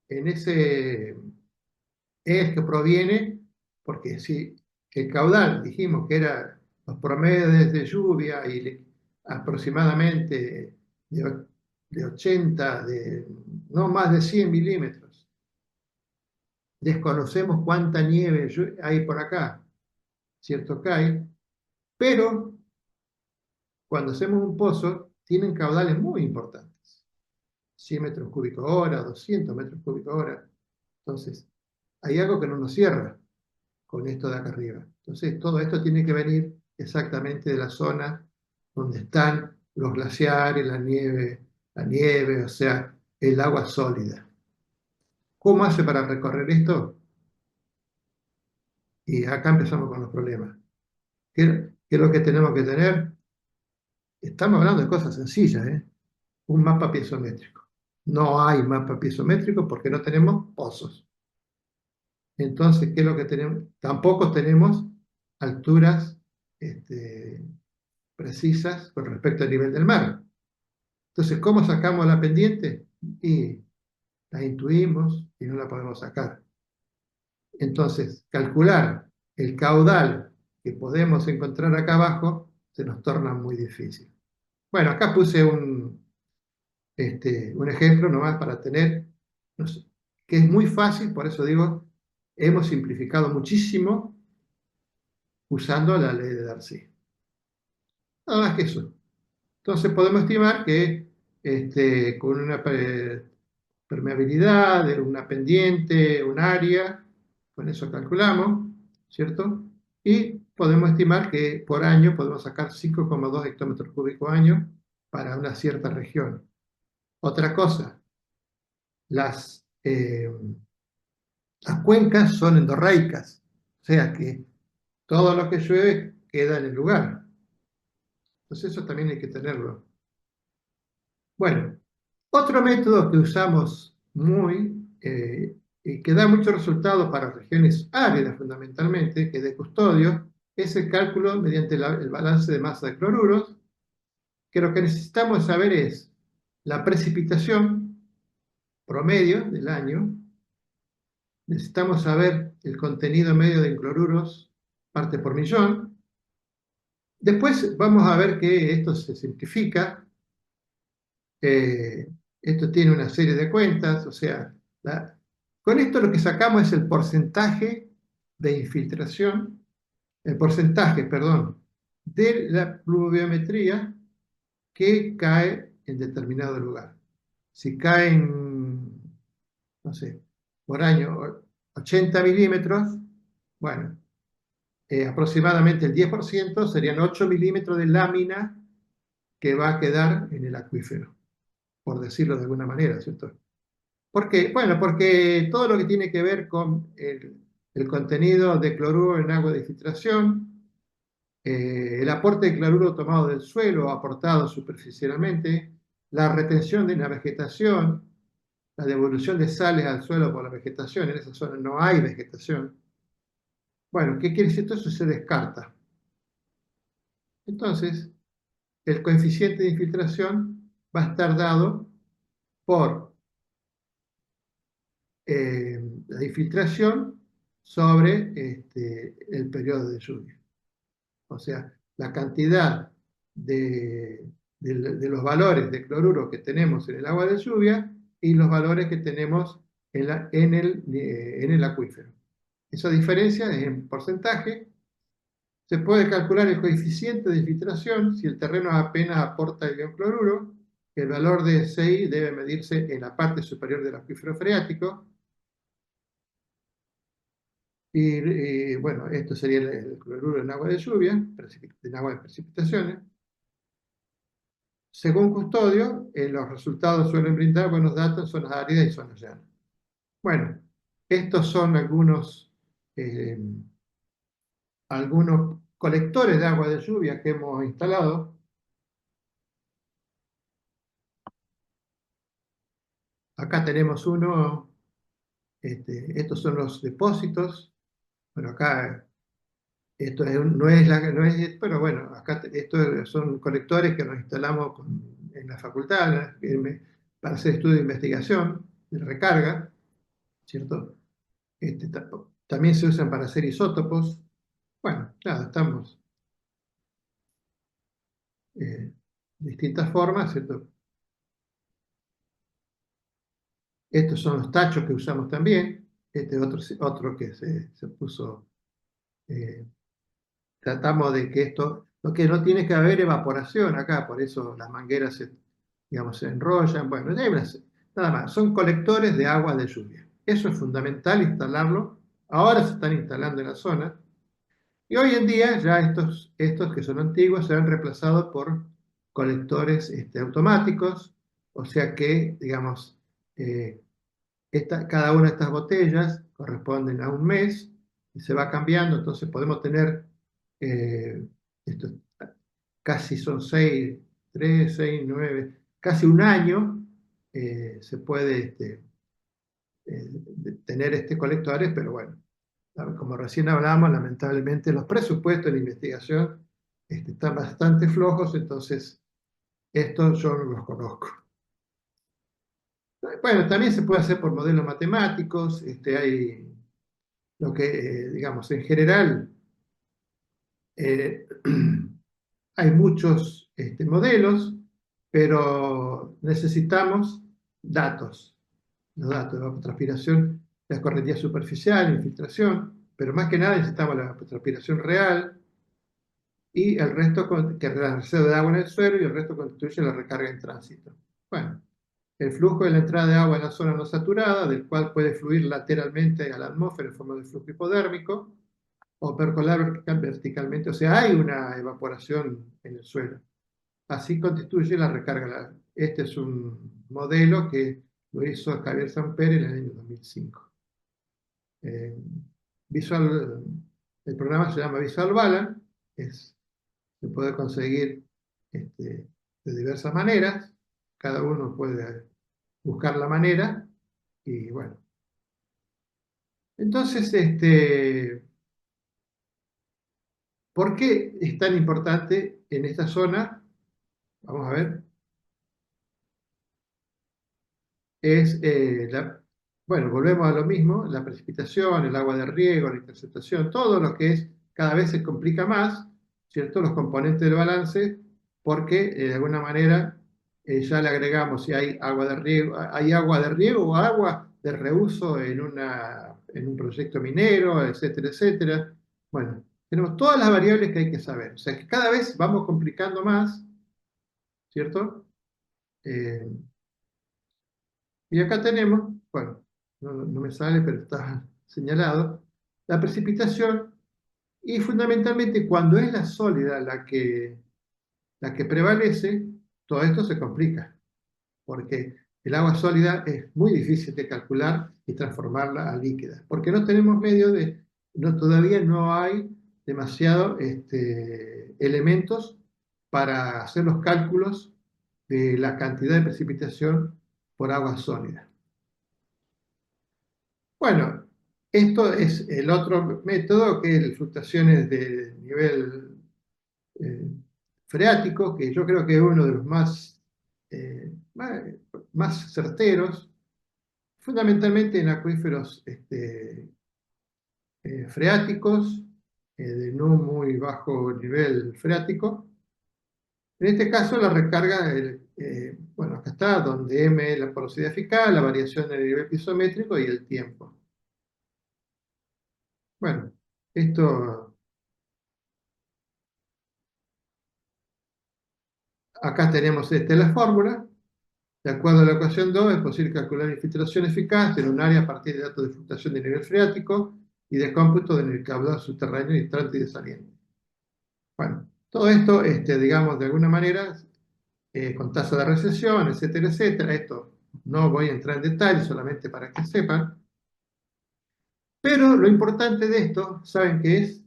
en ese es que proviene, porque si el caudal dijimos que era los promedios de lluvia y aproximadamente de 80, no más de 100 milímetros, desconocemos cuánta nieve hay por acá, cierto que hay, pero cuando hacemos un pozo tienen caudales muy importantes, 100 metros cúbicos hora, 200 metros cúbicos hora, entonces hay algo que no nos cierra con esto de acá arriba. Entonces, todo esto tiene que venir exactamente de la zona donde están los glaciares, la nieve, o sea, el agua sólida. ¿Cómo hace para recorrer esto? Y acá empezamos con los problemas. ¿Qué es lo que tenemos que tener? Estamos hablando de cosas sencillas, ¿eh? Un mapa piezométrico. No hay mapa piezométrico porque no tenemos pozos. Entonces, ¿qué es lo que tenemos? Tampoco tenemos alturas precisas con respecto al nivel del mar. Entonces, ¿cómo sacamos la pendiente? Y la intuimos y no la podemos sacar. Entonces, calcular el caudal que podemos encontrar acá abajo se nos torna muy difícil. Bueno, acá puse un ejemplo nomás para tener, no sé, que es muy fácil, por eso digo, hemos simplificado muchísimo usando la ley de Darcy. Nada más que eso. Entonces podemos estimar que con una permeabilidad de una pendiente, un área, con eso calculamos, ¿cierto? Y podemos estimar que por año podemos sacar 5,2 hectómetros cúbicos año para una cierta región. Otra cosa, las cuencas son endorreicas, o sea que todo lo que llueve queda en el lugar. Entonces eso también hay que tenerlo. Bueno, otro método que usamos y que da mucho resultado para regiones áridas fundamentalmente, que es de custodio, es el cálculo mediante el balance de masa de cloruros, que lo que necesitamos saber es la precipitación promedio del año, necesitamos saber el contenido medio de cloruros parte por millón. Después vamos a ver que esto se simplifica. Esto tiene una serie de cuentas, o sea, con esto lo que sacamos es el porcentaje de infiltración, el porcentaje, perdón, de la pluviometría que cae en determinado lugar. Si caen, no sé, por año 80 milímetros, bueno, aproximadamente el 10% serían 8 milímetros de lámina que va a quedar en el acuífero, por decirlo de alguna manera, ¿cierto? ¿Por qué? Bueno, porque todo lo que tiene que ver con el contenido de cloruro en agua de filtración, el aporte de cloruro tomado del suelo aportado superficialmente, la retención de la vegetación, la devolución de sales al suelo por la vegetación, en esa zona no hay vegetación. Bueno, ¿qué quiere decir? Todo eso se descarta. Entonces, el coeficiente de infiltración va a estar dado por la infiltración sobre el periodo de lluvia. O sea, la cantidad de los valores de cloruro que tenemos en el agua de lluvia y los valores que tenemos en el acuífero. Esa diferencia es en porcentaje. Se puede calcular el coeficiente de infiltración si el terreno apenas aporta el ion cloruro. El valor de CI debe medirse en la parte superior del acuífero freático. Bueno, esto sería el cloruro en agua de lluvia, en agua de precipitaciones. Según Custodio, los resultados suelen brindar buenos datos en zonas áridas y zonas llanas. Bueno, estos son eh, algunos colectores de agua de lluvia que hemos instalado. Acá tenemos uno, estos son los depósitos. Bueno, acá esto no es, pero bueno, acá estos son colectores que nos instalamos en la facultad para hacer estudio de investigación, de recarga, ¿cierto? También se usan para hacer isótopos. Bueno, claro, estamos de distintas formas, ¿cierto? Estos son los tachos que usamos también. Este otro que se puso. eh, Tratamos de que lo que no tiene que haber evaporación acá, por eso las mangueras digamos, se enrollan. Bueno, nada más, son colectores de agua de lluvia. Eso es fundamental instalarlo. Ahora se están instalando en la zona. Y hoy en día ya estos que son antiguos se han reemplazado por colectores automáticos, o sea que, digamos, eh, cada una de estas botellas corresponden a un mes y se va cambiando, entonces podemos tener, eh, esto, casi son 6, 3, 6, 9, casi un año se puede tener colectores, pero bueno, como recién hablábamos, lamentablemente los presupuestos de investigación están bastante flojos, entonces esto yo no los conozco. Bueno, también se puede hacer por modelos matemáticos, hay lo que, digamos, en general, eh, hay muchos modelos, pero necesitamos datos, los datos de evapotranspiración, la escorrentía superficial, infiltración, pero más que nada necesitamos la evapotranspiración real y el resto que es la reserva de agua en el suelo y el resto constituye la recarga en tránsito. Bueno, el flujo de la entrada de agua en la zona no saturada, del cual puede fluir lateralmente a la atmósfera en forma de flujo hipodérmico o percolar verticalmente, o sea, hay una evaporación en el suelo. Así constituye la recarga. Este es un modelo que lo hizo Javier Samper en el año 2005. Eh, Visual, el programa se llama Visual Balance, se puede conseguir de diversas maneras, cada uno puede buscar la manera, y bueno. Entonces, ¿por qué es tan importante en esta zona? Vamos a ver. Bueno, volvemos a lo mismo, la precipitación, el agua de riego, la interceptación, todo lo que cada vez se complica más, ¿cierto? Los componentes del balance, porque de alguna manera ya le agregamos si hay agua de riego o agua de reuso en un proyecto minero, etcétera, etcétera. Bueno, tenemos todas las variables que hay que saber. O sea que cada vez vamos complicando más, ¿cierto? Eh, Y acá tenemos, bueno, no me sale, pero está señalado, la precipitación y fundamentalmente cuando es la sólida la que prevalece, todo esto se complica, porque el agua sólida es muy difícil de calcular y transformarla a líquida, porque no tenemos todavía no hay demasiados elementos para hacer los cálculos de la cantidad de precipitación por agua sólida. Bueno, esto es el otro método que es fluctuaciones de nivel eh, freático, que yo creo que es uno de los más certeros, fundamentalmente en acuíferos freáticos, de no muy bajo nivel freático. En este caso, la recarga, bueno, acá está, donde M es la porosidad eficaz, la variación del nivel pisométrico y el tiempo. Bueno, acá tenemos la fórmula. De acuerdo a la ecuación 2, es posible calcular infiltración eficaz en un área a partir de datos de fluctuación de nivel freático y de cómputo del caudal subterráneo entrante y de saliente. Bueno, todo esto, digamos, de alguna manera, con tasa de recesión, etcétera, etcétera. Esto no voy a entrar en detalle, solamente para que sepan. Pero lo importante de esto, ¿saben qué es?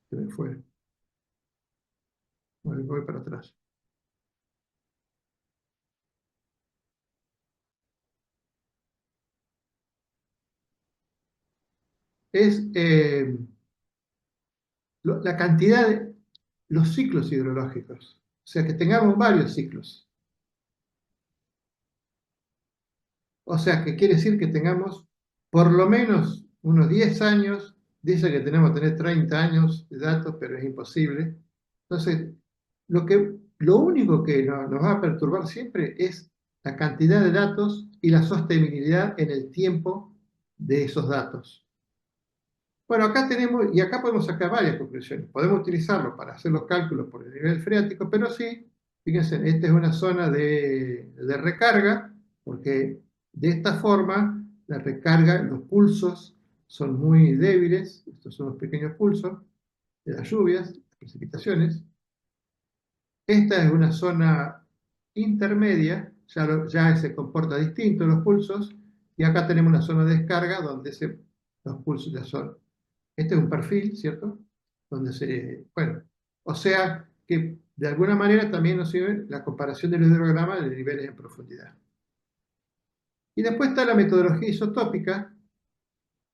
Se me fue. Voy para atrás. Es la cantidad de los ciclos hidrológicos. O sea, que tengamos varios ciclos. O sea, que quiere decir que tengamos por lo menos unos 10 años. Dice que tenemos que tener 30 años de datos, pero es imposible. Entonces, lo único que nos va a perturbar siempre es la cantidad de datos y la sostenibilidad en el tiempo de esos datos. Bueno, acá tenemos, y acá podemos sacar varias conclusiones. Podemos utilizarlo para hacer los cálculos por el nivel freático, pero sí, fíjense, esta es una zona de recarga, porque de esta forma la recarga, los pulsos son muy débiles, estos son los pequeños pulsos de las lluvias, las precipitaciones. Esta es una zona intermedia, ya se comporta distinto los pulsos, y acá tenemos una zona de descarga donde los pulsos ya son. Este es un perfil, ¿cierto? Donde bueno, O sea que de alguna manera también nos sirve la comparación del hidrograma de niveles en profundidad. Y después está la metodología isotópica,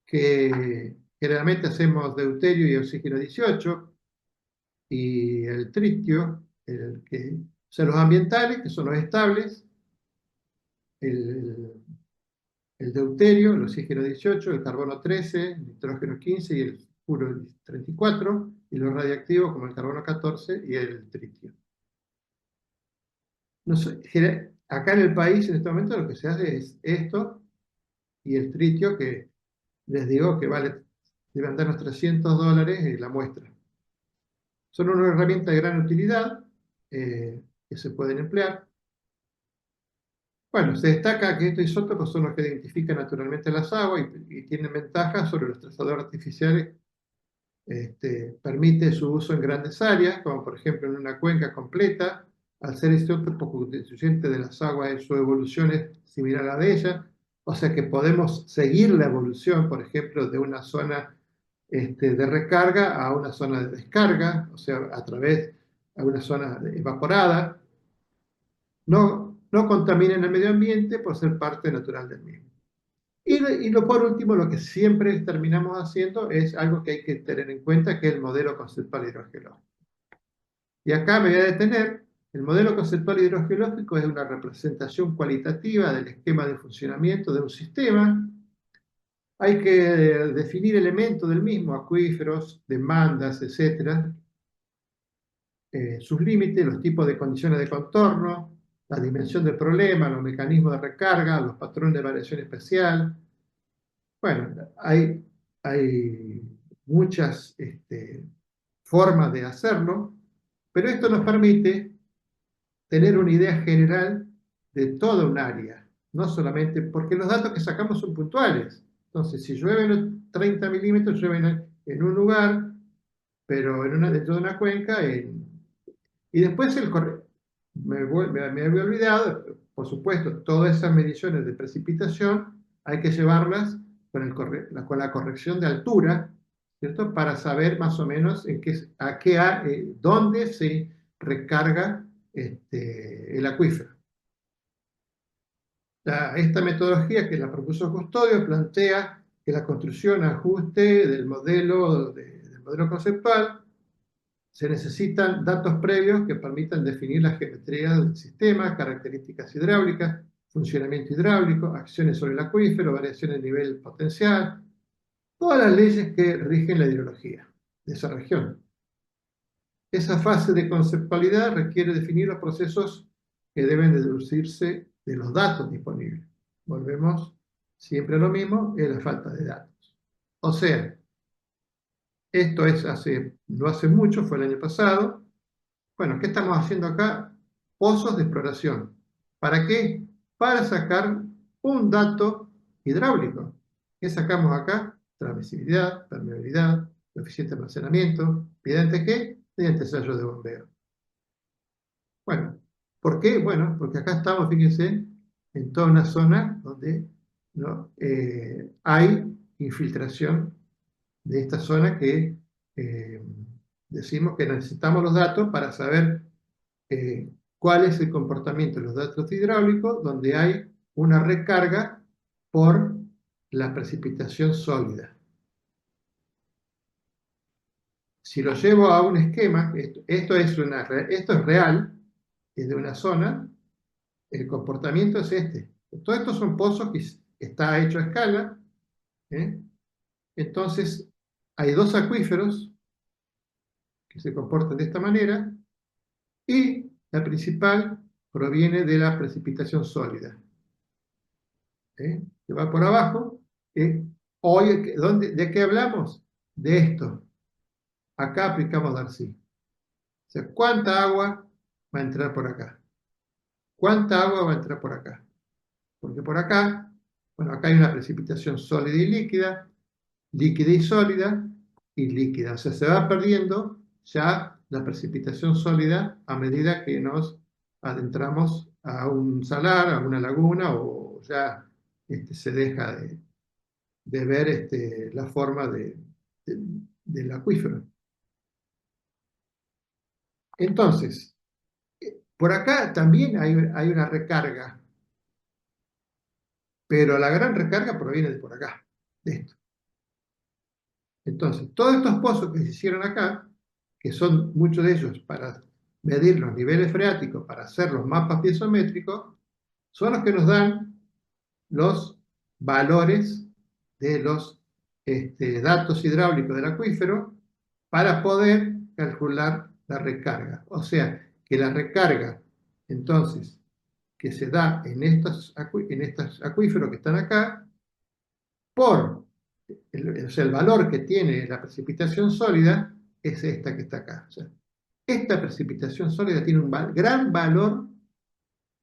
que generalmente hacemos deuterio y oxígeno 18, y el tritio, o sea, los ambientales, que son los estables, el, el deuterio, el oxígeno 18, el carbono 13, el nitrógeno 15 y el fluoruro 34, y los radiactivos como el carbono 14 y el tritio. No sé, acá en el país en este momento lo que se hace es esto y el tritio, que les digo que deben darnos $300 la muestra. Son una herramienta de gran utilidad que se pueden emplear. Bueno, se destaca que estos isótopos son los que identifican naturalmente las aguas y tienen ventajas sobre los trazadores artificiales. Permite su uso en grandes áreas, como por ejemplo en una cuenca completa, al ser isótopo constituyente de las aguas en su evolución es similar a la de ellas, o sea que podemos seguir la evolución, por ejemplo, de una zona de recarga a una zona de descarga, o sea, a través de una zona evaporada. No contaminen el medio ambiente por ser parte natural del mismo. Por último, lo que siempre terminamos haciendo es algo que hay que tener en cuenta, que es el modelo conceptual hidrogeológico. Y acá me voy a detener. El modelo conceptual hidrogeológico es una representación cualitativa del esquema de funcionamiento de un sistema. Hay que definir elementos del mismo, acuíferos, demandas, etc., sus límites, los tipos de condiciones de contorno, la dimensión del problema, los mecanismos de recarga, los patrones de variación especial. Bueno, hay muchas formas de hacerlo, pero esto nos permite tener una idea general de toda un área, no solamente porque los datos que sacamos son puntuales. Entonces, si llueven 30 milímetros, llueven en un lugar, pero dentro de una cuenca. Y después me había olvidado, por supuesto, todas esas mediciones de precipitación hay que llevarlas con la corrección de altura, ¿cierto? Para saber más o menos dónde se recarga el acuífero. Esta metodología, que la propuso Custodio, plantea que la construcción ajuste del modelo conceptual se necesitan datos previos que permitan definir la geometría del sistema, características hidráulicas, funcionamiento hidráulico, acciones sobre el acuífero, variaciones de nivel potencial, todas las leyes que rigen la hidrología de esa región. Esa fase de conceptualidad requiere definir los procesos que deben deducirse de los datos disponibles. Volvemos siempre a lo mismo, es la falta de datos. O sea, esto es no hace mucho, fue el año pasado. Bueno, ¿qué estamos haciendo acá? Pozos de exploración. ¿Para qué? Para sacar un dato hidráulico. ¿Qué sacamos acá? Transmisibilidad, permeabilidad, coeficiente de almacenamiento, ¿mediante qué? Mediante sellos de bombeo. Bueno, ¿por qué? Bueno, porque acá estamos, fíjense, en toda una zona donde ¿no? Hay infiltración de esta zona que decimos que necesitamos los datos para saber cuál es el comportamiento de los datos hidráulicos, donde hay una recarga por la precipitación sólida. Si lo llevo a un esquema, esto es real, es de una zona, el comportamiento es este. Todos estos son pozos que está hecho a escala. Entonces, hay dos acuíferos que se comportan de esta manera, y la principal proviene de la precipitación sólida, que va por abajo. Hoy, ¿de qué hablamos? De esto. Acá aplicamos Darcy. O sea, ¿cuánta agua va a entrar por acá? ¿Cuánta agua va a entrar por acá? Porque por acá, bueno, acá hay una precipitación sólida y líquida y sólida, y líquida. O sea, se va perdiendo ya la precipitación sólida a medida que nos adentramos a un salar, a una laguna, o ya se deja de ver la forma del acuífero. Entonces, por acá también hay una recarga, pero la gran recarga proviene de por acá, de esto. Entonces, todos estos pozos que se hicieron acá, que son muchos de ellos para medir los niveles freáticos, para hacer los mapas piezométricos, son los que nos dan los valores de los datos hidráulicos del acuífero para poder calcular la recarga. O sea, que la recarga, entonces, que se da en estos acuíferos que están acá, por o sea, el valor que tiene la precipitación sólida es esta que está acá. O sea, esta precipitación sólida tiene un gran valor,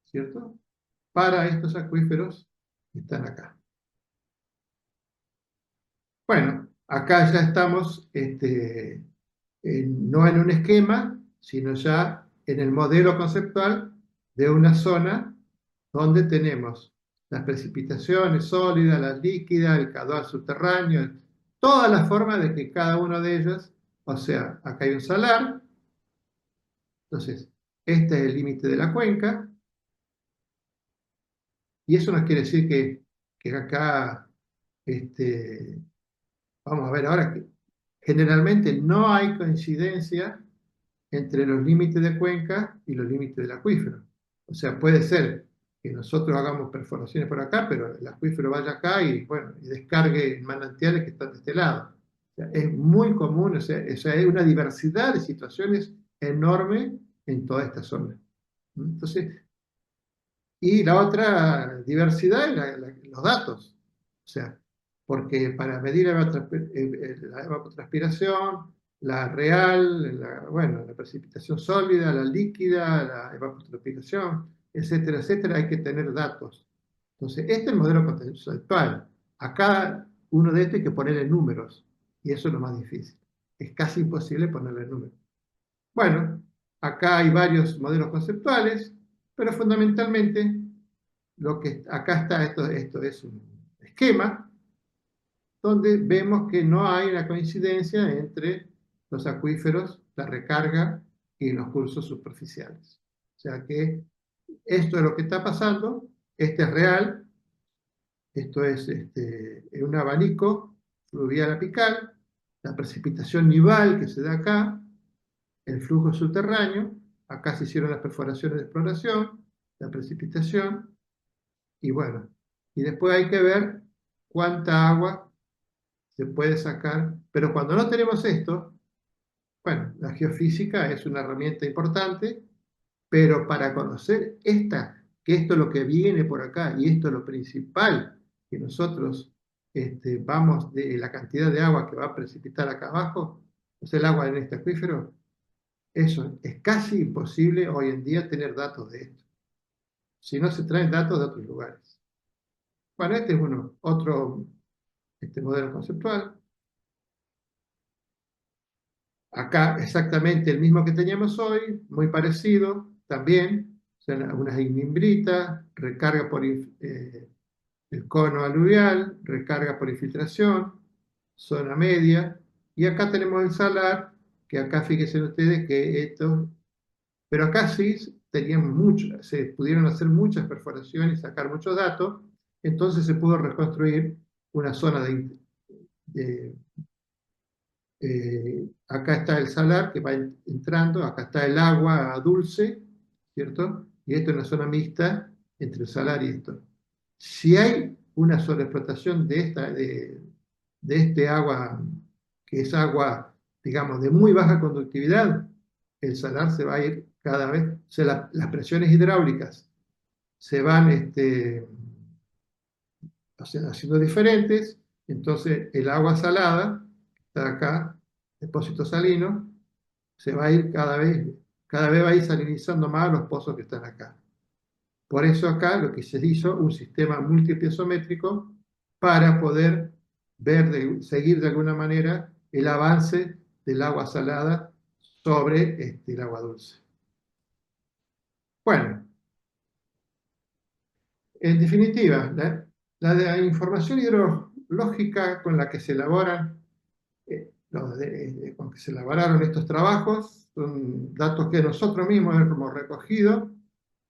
¿cierto?, para estos acuíferos que están acá. Bueno, acá ya estamos no en un esquema, sino ya en el modelo conceptual de una zona donde tenemos las precipitaciones sólidas, las líquidas, el caudal subterráneo, todas las formas de que cada una de ellas, o sea, acá hay un salar, entonces este es el límite de la cuenca, y eso no quiere decir que acá, vamos a ver ahora que generalmente no hay coincidencia entre los límites de cuenca y los límites del acuífero. O sea, puede ser que nosotros hagamos perforaciones por acá, pero el acuífero vaya acá y, bueno, y descargue manantiales que están de este lado. O sea, es muy común, o sea, hay una diversidad de situaciones enorme en toda esta zona. Entonces, y la otra diversidad es los datos. O sea, porque para medir la evapotranspiración, la real, bueno, la precipitación sólida, la líquida, la evapotranspiración, etcétera, etcétera, hay que tener datos. Entonces, este es el modelo conceptual. A cada uno de estos hay que ponerle números, y eso es lo más difícil. Es casi imposible ponerle números. Bueno, acá hay varios modelos conceptuales, pero fundamentalmente lo que acá está, esto es un esquema donde vemos que no hay una coincidencia entre los acuíferos, la recarga y los cursos superficiales. O sea que esto es lo que está pasando, este es real, esto es un abanico fluvial apical, la precipitación nival que se da acá, el flujo subterráneo, acá se hicieron las perforaciones de exploración, la precipitación, y bueno, y después hay que ver cuánta agua se puede sacar, pero cuando no tenemos esto, bueno, la geofísica es una herramienta importante, pero para conocer que esto es lo que viene por acá y esto es lo principal, que nosotros vamos de la cantidad de agua que va a precipitar acá abajo, o sea, el agua en este acuífero, eso es casi imposible hoy en día tener datos de esto, si no se traen datos de otros lugares. Bueno, este es otro modelo conceptual. Acá exactamente el mismo que teníamos hoy, muy parecido también, o sea, una imimbrita, recarga por el cono aluvial, recarga por infiltración, zona media, y acá tenemos el salar, que acá fíjense ustedes que esto, pero acá sí tenían mucho, se pudieron hacer muchas perforaciones, sacar muchos datos, entonces se pudo reconstruir una zona de acá está el salar que va entrando, acá está el agua dulce, ¿cierto? Y esto es una zona mixta entre el salar y esto. Si hay una sobreexplotación de este agua, que es agua, digamos, de muy baja conductividad, el salar se va a ir cada vez, o sea, las presiones hidráulicas se van haciendo diferentes, entonces el agua salada, que está acá, depósito salino, se va a ir cada vez va a ir salinizando más los pozos que están acá. Por eso acá lo que se hizo, un sistema multipiezométrico para poder seguir de alguna manera el avance del agua salada sobre el agua dulce. Bueno, en definitiva, la información hidrológica con la que se elaboran con que se elaboraron estos trabajos son datos que nosotros mismos hemos recogido,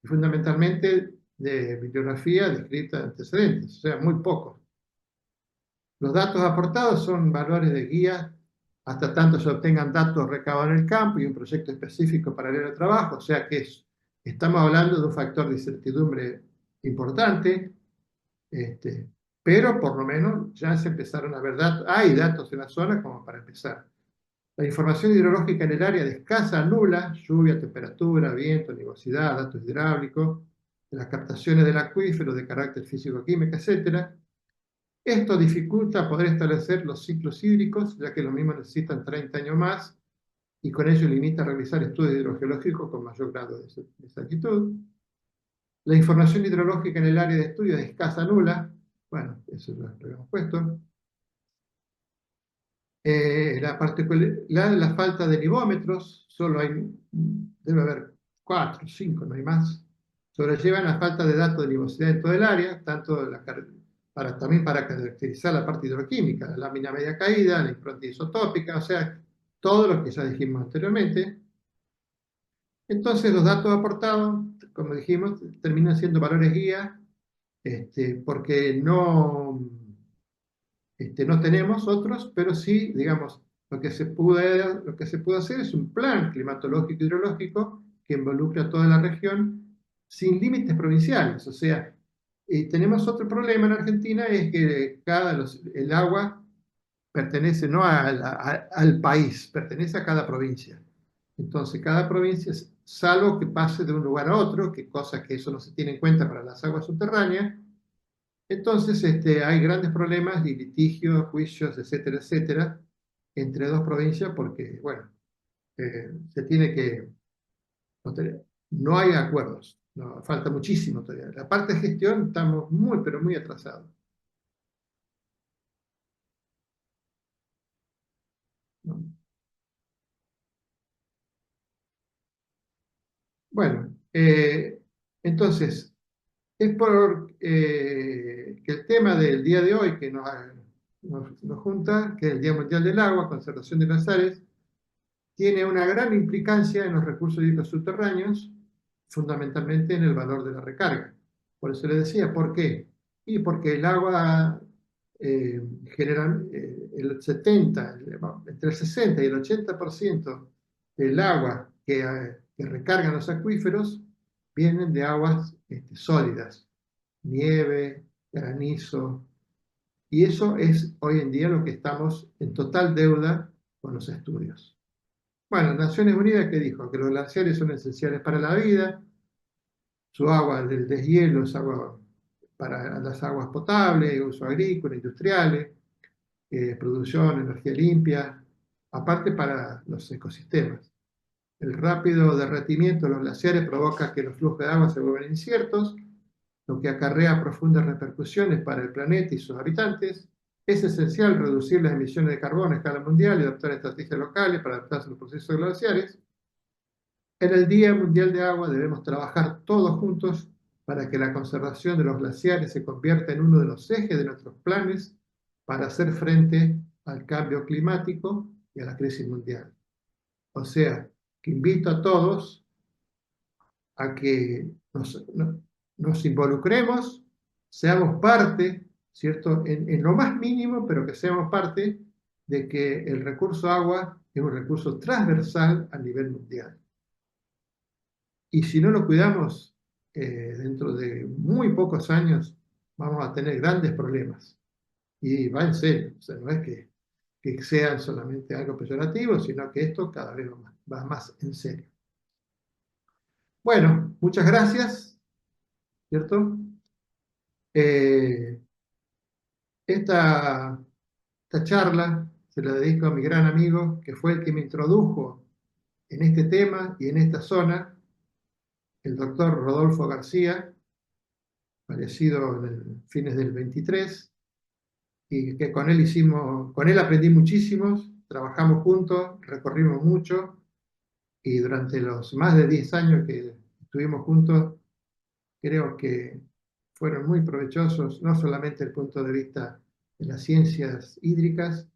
y fundamentalmente de bibliografía descrita de antecedentes, o sea, muy pocos. Los datos aportados son valores de guía hasta tanto se obtengan datos recabados en el campo y un proyecto específico para el trabajo, o sea que estamos hablando de un factor de incertidumbre importante, pero por lo menos ya se empezaron a ver datos, hay datos en la zona como para empezar. La información hidrológica en el área de escasa, nula, lluvia, temperatura, viento, nubosidad, datos hidráulicos, de las captaciones del acuífero de carácter físico-químico, etc. Esto dificulta poder establecer los ciclos hídricos, ya que los mismos necesitan 30 años más, y con ello limita realizar estudios hidrogeológicos con mayor grado de exactitud. La información hidrológica en el área de estudio es escasa, nula. Bueno, eso lo habíamos puesto. La particularidad de la falta de nivómetros, solo debe haber 4, 5, no hay más, sobrellevan la falta de datos de nubosidad en todo el área, tanto también para caracterizar la parte hidroquímica, la lámina media caída, la impronta isotópica, o sea, todo lo que ya dijimos anteriormente. Entonces los datos aportados, como dijimos, terminan siendo valores guía, porque no tenemos otros, pero sí, digamos, lo que se pudo hacer es un plan climatológico hidrológico que involucra a toda la región sin límites provinciales. O sea, tenemos otro problema en Argentina, es que el agua pertenece no al país, pertenece a cada provincia. Entonces, cada provincia, salvo que pase de un lugar a otro, que cosa que eso no se tiene en cuenta para las aguas subterráneas, entonces hay grandes problemas y litigios, juicios, etcétera, etcétera, entre dos provincias porque, bueno, se tiene que... No hay acuerdos, no, falta muchísimo todavía. La parte de gestión estamos muy, pero muy atrasados. ¿No? Bueno, entonces, es por que el tema del día de hoy que nos junta, que es el Día Mundial del Agua, conservación de las áreas, tiene una gran implicancia en los recursos hídricos subterráneos, fundamentalmente en el valor de la recarga. Por eso le decía, ¿por qué? Y porque el agua entre el 60 y el 80% del agua que recargan los acuíferos vienen de aguas sólidas, nieve, granizo, y eso es hoy en día lo que estamos en total deuda con los estudios. Bueno, Naciones Unidas que dijo que los glaciares son esenciales para la vida, su agua del deshielo es agua para las aguas potables, uso agrícola, industriales, producción, energía limpia, aparte para los ecosistemas. El rápido derretimiento de los glaciares provoca que los flujos de agua se vuelvan inciertos, lo que acarrea profundas repercusiones para el planeta y sus habitantes. Es esencial reducir las emisiones de carbono a escala mundial y adoptar estrategias locales para adaptarse a los procesos glaciares. En el Día Mundial de Agua debemos trabajar todos juntos para que la conservación de los glaciares se convierta en uno de los ejes de nuestros planes para hacer frente al cambio climático y a la crisis mundial. O sea, que invito a todos a que nos involucremos, seamos parte, ¿cierto? En lo más mínimo, pero que seamos parte de que el recurso agua es un recurso transversal a nivel mundial. Y si no lo cuidamos, dentro de muy pocos años vamos a tener grandes problemas. Y va en serio, o sea, no es que sean solamente algo peyorativo, sino que esto cada vez va más en serio. Bueno, muchas gracias, ¿cierto? Esta charla se la dedico a mi gran amigo, que fue el que me introdujo en este tema y en esta zona, el doctor Rodolfo García, fallecido en fines del 23, y que con él aprendí muchísimo, trabajamos juntos, recorrimos mucho, y durante los más de 10 años que estuvimos juntos, creo que fueron muy provechosos, no solamente desde el punto de vista de las ciencias hídricas,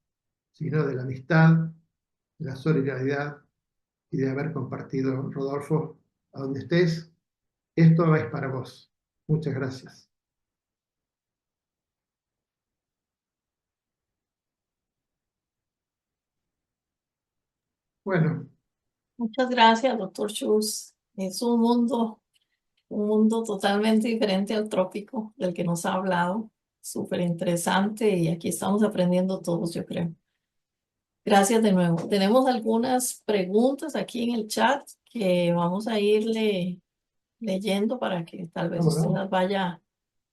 sino de la amistad, de la solidaridad y de haber compartido, Rodolfo, a donde estés. Esto es para vos. Muchas gracias. Bueno, Muchas gracias, doctor Schultz. Es un mundo totalmente diferente al trópico del que nos ha hablado. Súper interesante y aquí estamos aprendiendo todos, yo creo. Gracias de nuevo. Tenemos algunas preguntas aquí en el chat que vamos a irle leyendo para que tal vez cómo usted no. las vaya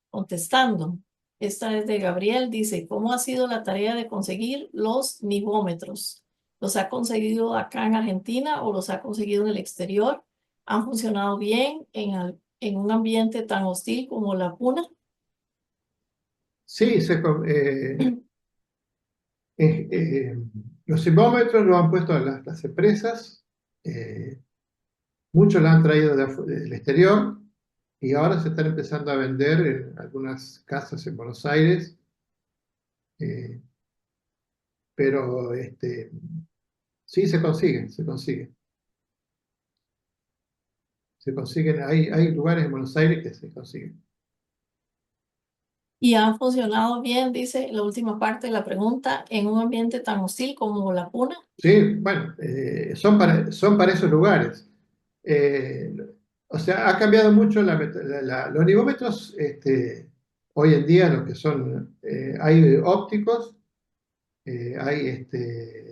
contestando. Esta es de Gabriel, dice, ¿cómo ha sido la tarea de conseguir los nivómetros? ¿Los ha conseguido acá en Argentina o los ha conseguido en el exterior? ¿Han funcionado bien en un ambiente tan hostil como la Puna? Sí, eh, eh, los sismómetros lo han puesto las empresas, muchos lo han traído del exterior y ahora se están empezando a vender en algunas casas en Buenos Aires, eh, pero sí se consiguen, se consiguen. Se consiguen, hay lugares en Buenos Aires que se consiguen. Y han funcionado bien, dice la última parte de la pregunta, en un ambiente tan hostil como la Puna. Sí, bueno, son para esos lugares. Eh, o sea, ha cambiado mucho los nivómetros, hoy en día, lo que son, hay ópticos, hay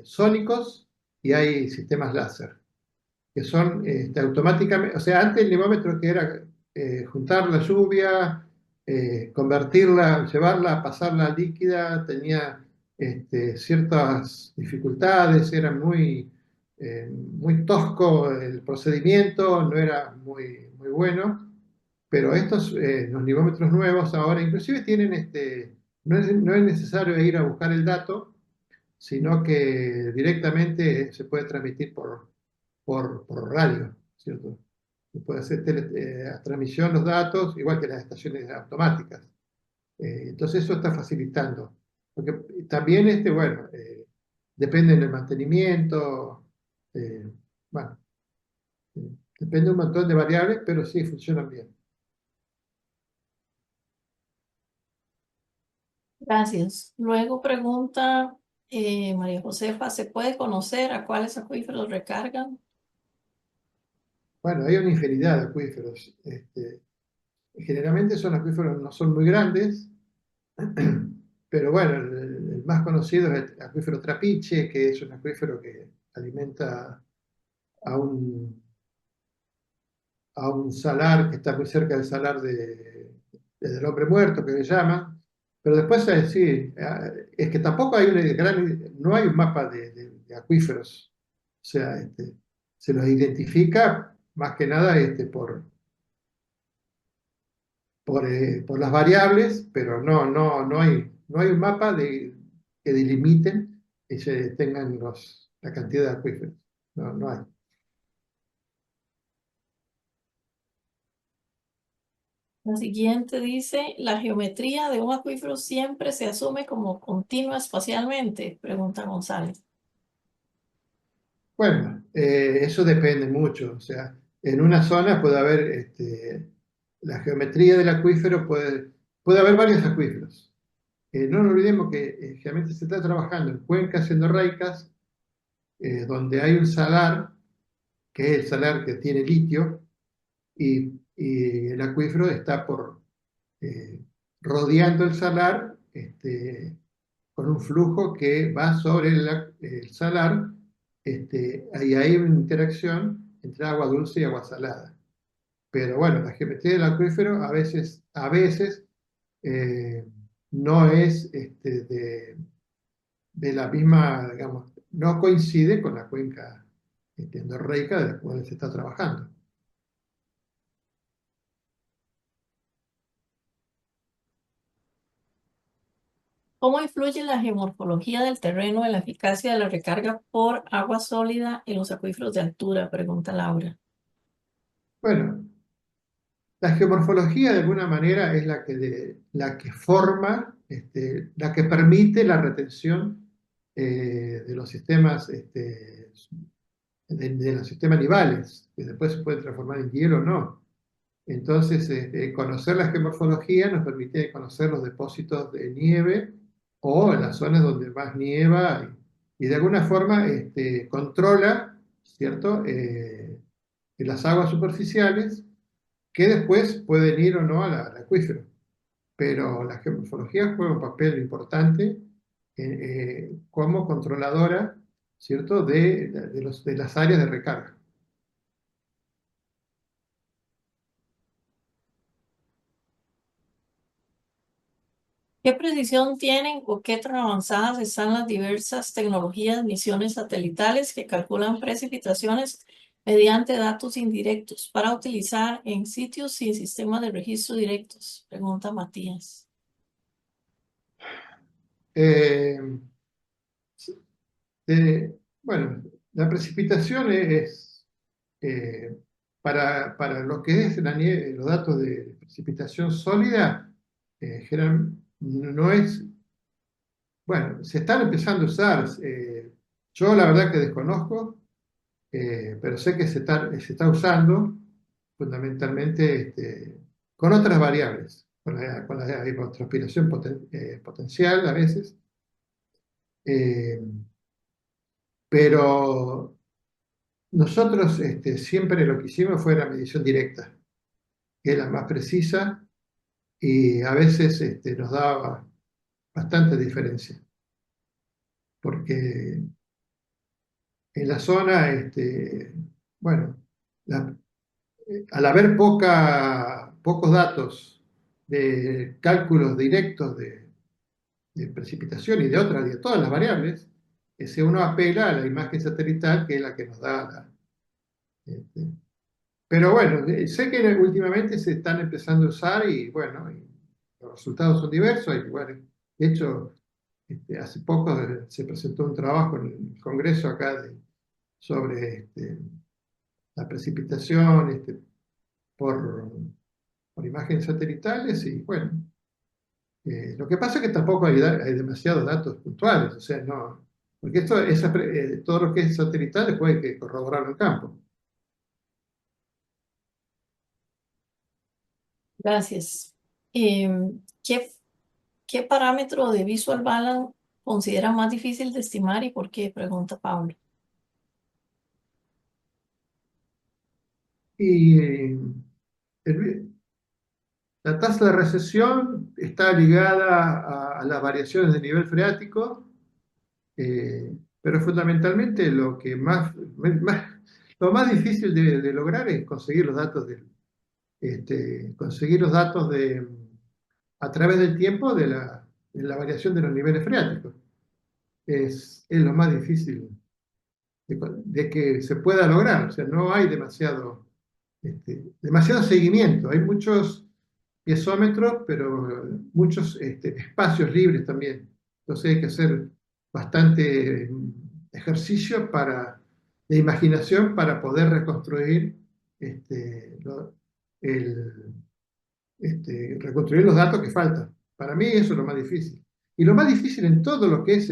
sónicos y hay sistemas láser, que son automáticamente, o sea, antes el nivómetro que era juntar la lluvia, convertirla, llevarla, pasarla líquida, tenía ciertas dificultades, era muy tosco el procedimiento, no era muy bueno, pero los nivómetros nuevos ahora inclusive tienen no es necesario ir a buscar el dato, sino que directamente se puede transmitir por radio, ¿cierto? Se puede hacer transmisión los datos, igual que las estaciones automáticas. Entonces eso está facilitando. Porque también, bueno, depende del mantenimiento, eh, bueno, depende de un montón de variables, pero sí funcionan bien. Gracias. Luego pregunta María Josefa, ¿se puede conocer a cuáles acuíferos recargan? Bueno, hay una infinidad de acuíferos. Generalmente son acuíferos, no son muy grandes, pero bueno, el más conocido es el acuífero Trapiche, que es un acuífero que alimenta a un salar que está muy cerca del salar del hombre muerto, que le llaman. Pero después, sí, es que tampoco hay no hay un mapa de acuíferos. O sea, se los identifica más que nada por las variables, pero no hay un mapa que delimiten y se tengan la cantidad de acuíferos. No hay. La siguiente dice, ¿la geometría de un acuífero siempre se asume como continua espacialmente? Pregunta González. Bueno, eso depende mucho. O sea, en una zona puede haber la geometría del acuífero, puede haber varios acuíferos. No nos olvidemos que generalmente se está trabajando en cuencas endorreicas, donde hay un salar, que es el salar que tiene litio, y el acuífero está eh, rodeando el salar, con un flujo que va sobre el salar, y hay una interacción entre agua dulce y agua salada. Pero bueno, la geometría del acuífero a veces eh, no es de la misma, digamos, no coincide con la cuenca endorreica de la cual se está trabajando. ¿Cómo influye la geomorfología del terreno en la eficacia de la recarga por agua sólida en los acuíferos de altura? Pregunta Laura. Bueno, la geomorfología de alguna manera es la que forma, la que permite la retención de los sistemas, de los sistemas nivales, que después se pueden transformar en hielo o no. Entonces, conocer la geomorfología nos permite conocer los depósitos de nieve o las zonas donde más nieva y de alguna forma controla, ¿cierto? Las aguas superficiales que después pueden ir o no al acuífero. Pero la geomorfología juega un papel importante como controladora, ¿cierto? De las áreas de recarga. ¿Qué precisión tienen o qué tan avanzadas están las diversas tecnologías, misiones satelitales que calculan precipitaciones mediante datos indirectos para utilizar en sitios sin sistemas de registro directos? Pregunta Matías. Eh, bueno, la precipitación eh, para lo que es los datos de precipitación sólida, no es, bueno, se están empezando a usar. Yo la verdad que desconozco, pero sé que se está usando fundamentalmente con otras variables, con la evapotranspiración potencial a veces, eh, pero nosotros siempre lo que hicimos fue la medición directa, que es la más precisa y a veces nos daba bastante diferencia, porque en la zona, bueno, al haber pocos datos de cálculos directos de precipitación y de otras, de todas las variables, ese uno apela a la imagen satelital, que es la que nos da este, pero bueno, sé que últimamente se están empezando a usar y bueno, y los resultados son diversos. Hay lugares, de hecho, hace poco se presentó un trabajo en el Congreso acá sobre la precipitación por, por imágenes satelitales y bueno, lo que pasa es que tampoco hay demasiados datos puntuales, o sea, no, porque todo lo que es satelital después hay que corroborarlo en campo. Gracias. ¿Qué, qué parámetro de Visual Balance considera más difícil de estimar y por qué? Pregunta Pablo. Y el, la tasa de recesión está ligada a las variaciones de nivel freático, pero fundamentalmente lo más difícil de lograr es conseguir los datos, conseguir los datos a través del tiempo de la variación de los niveles freáticos. Es lo más difícil de que se pueda lograr. O sea, no hay demasiado seguimiento. Hay muchos piezómetros, pero muchos espacios libres también. Entonces hay que hacer bastante ejercicio de imaginación para poder reconstruir, el, reconstruir los datos que faltan. Para mí eso es lo más difícil. Y lo más difícil en todo lo que es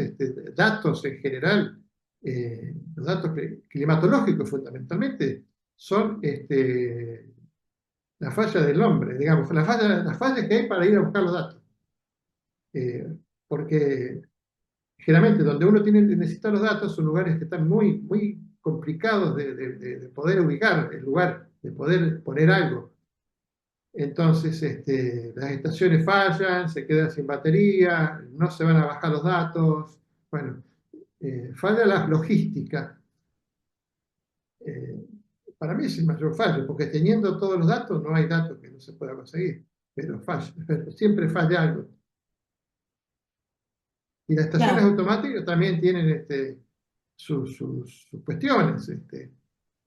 datos en general, los datos climatológicos fundamentalmente, son la falla del hombre, digamos, las fallas que hay para ir a buscar los datos. Porque generalmente donde uno necesita los datos son lugares que están muy, muy complicados de poder ubicar el lugar, de poder poner algo. Entonces, las estaciones fallan, se quedan sin batería, no se van a bajar los datos. Bueno, falla la logística. Eh, para mí es el mayor fallo, porque teniendo todos los datos no hay datos que no se pueda conseguir, pero falla, pero siempre falla algo. Y las estaciones Claro, automáticas también tienen sus cuestiones.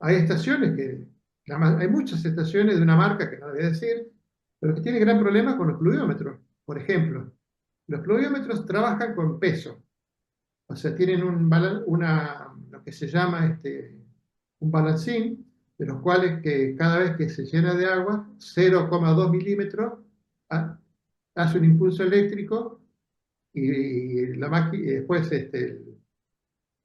Hay estaciones hay muchas estaciones de una marca que no voy a decir, pero que tienen gran problema con los pluviómetros. Por ejemplo, los pluviómetros trabajan con peso, o sea, tienen lo que se llama un balancín, de los cuales que cada vez que se llena de agua, 0,2 milímetros hace un impulso eléctrico y después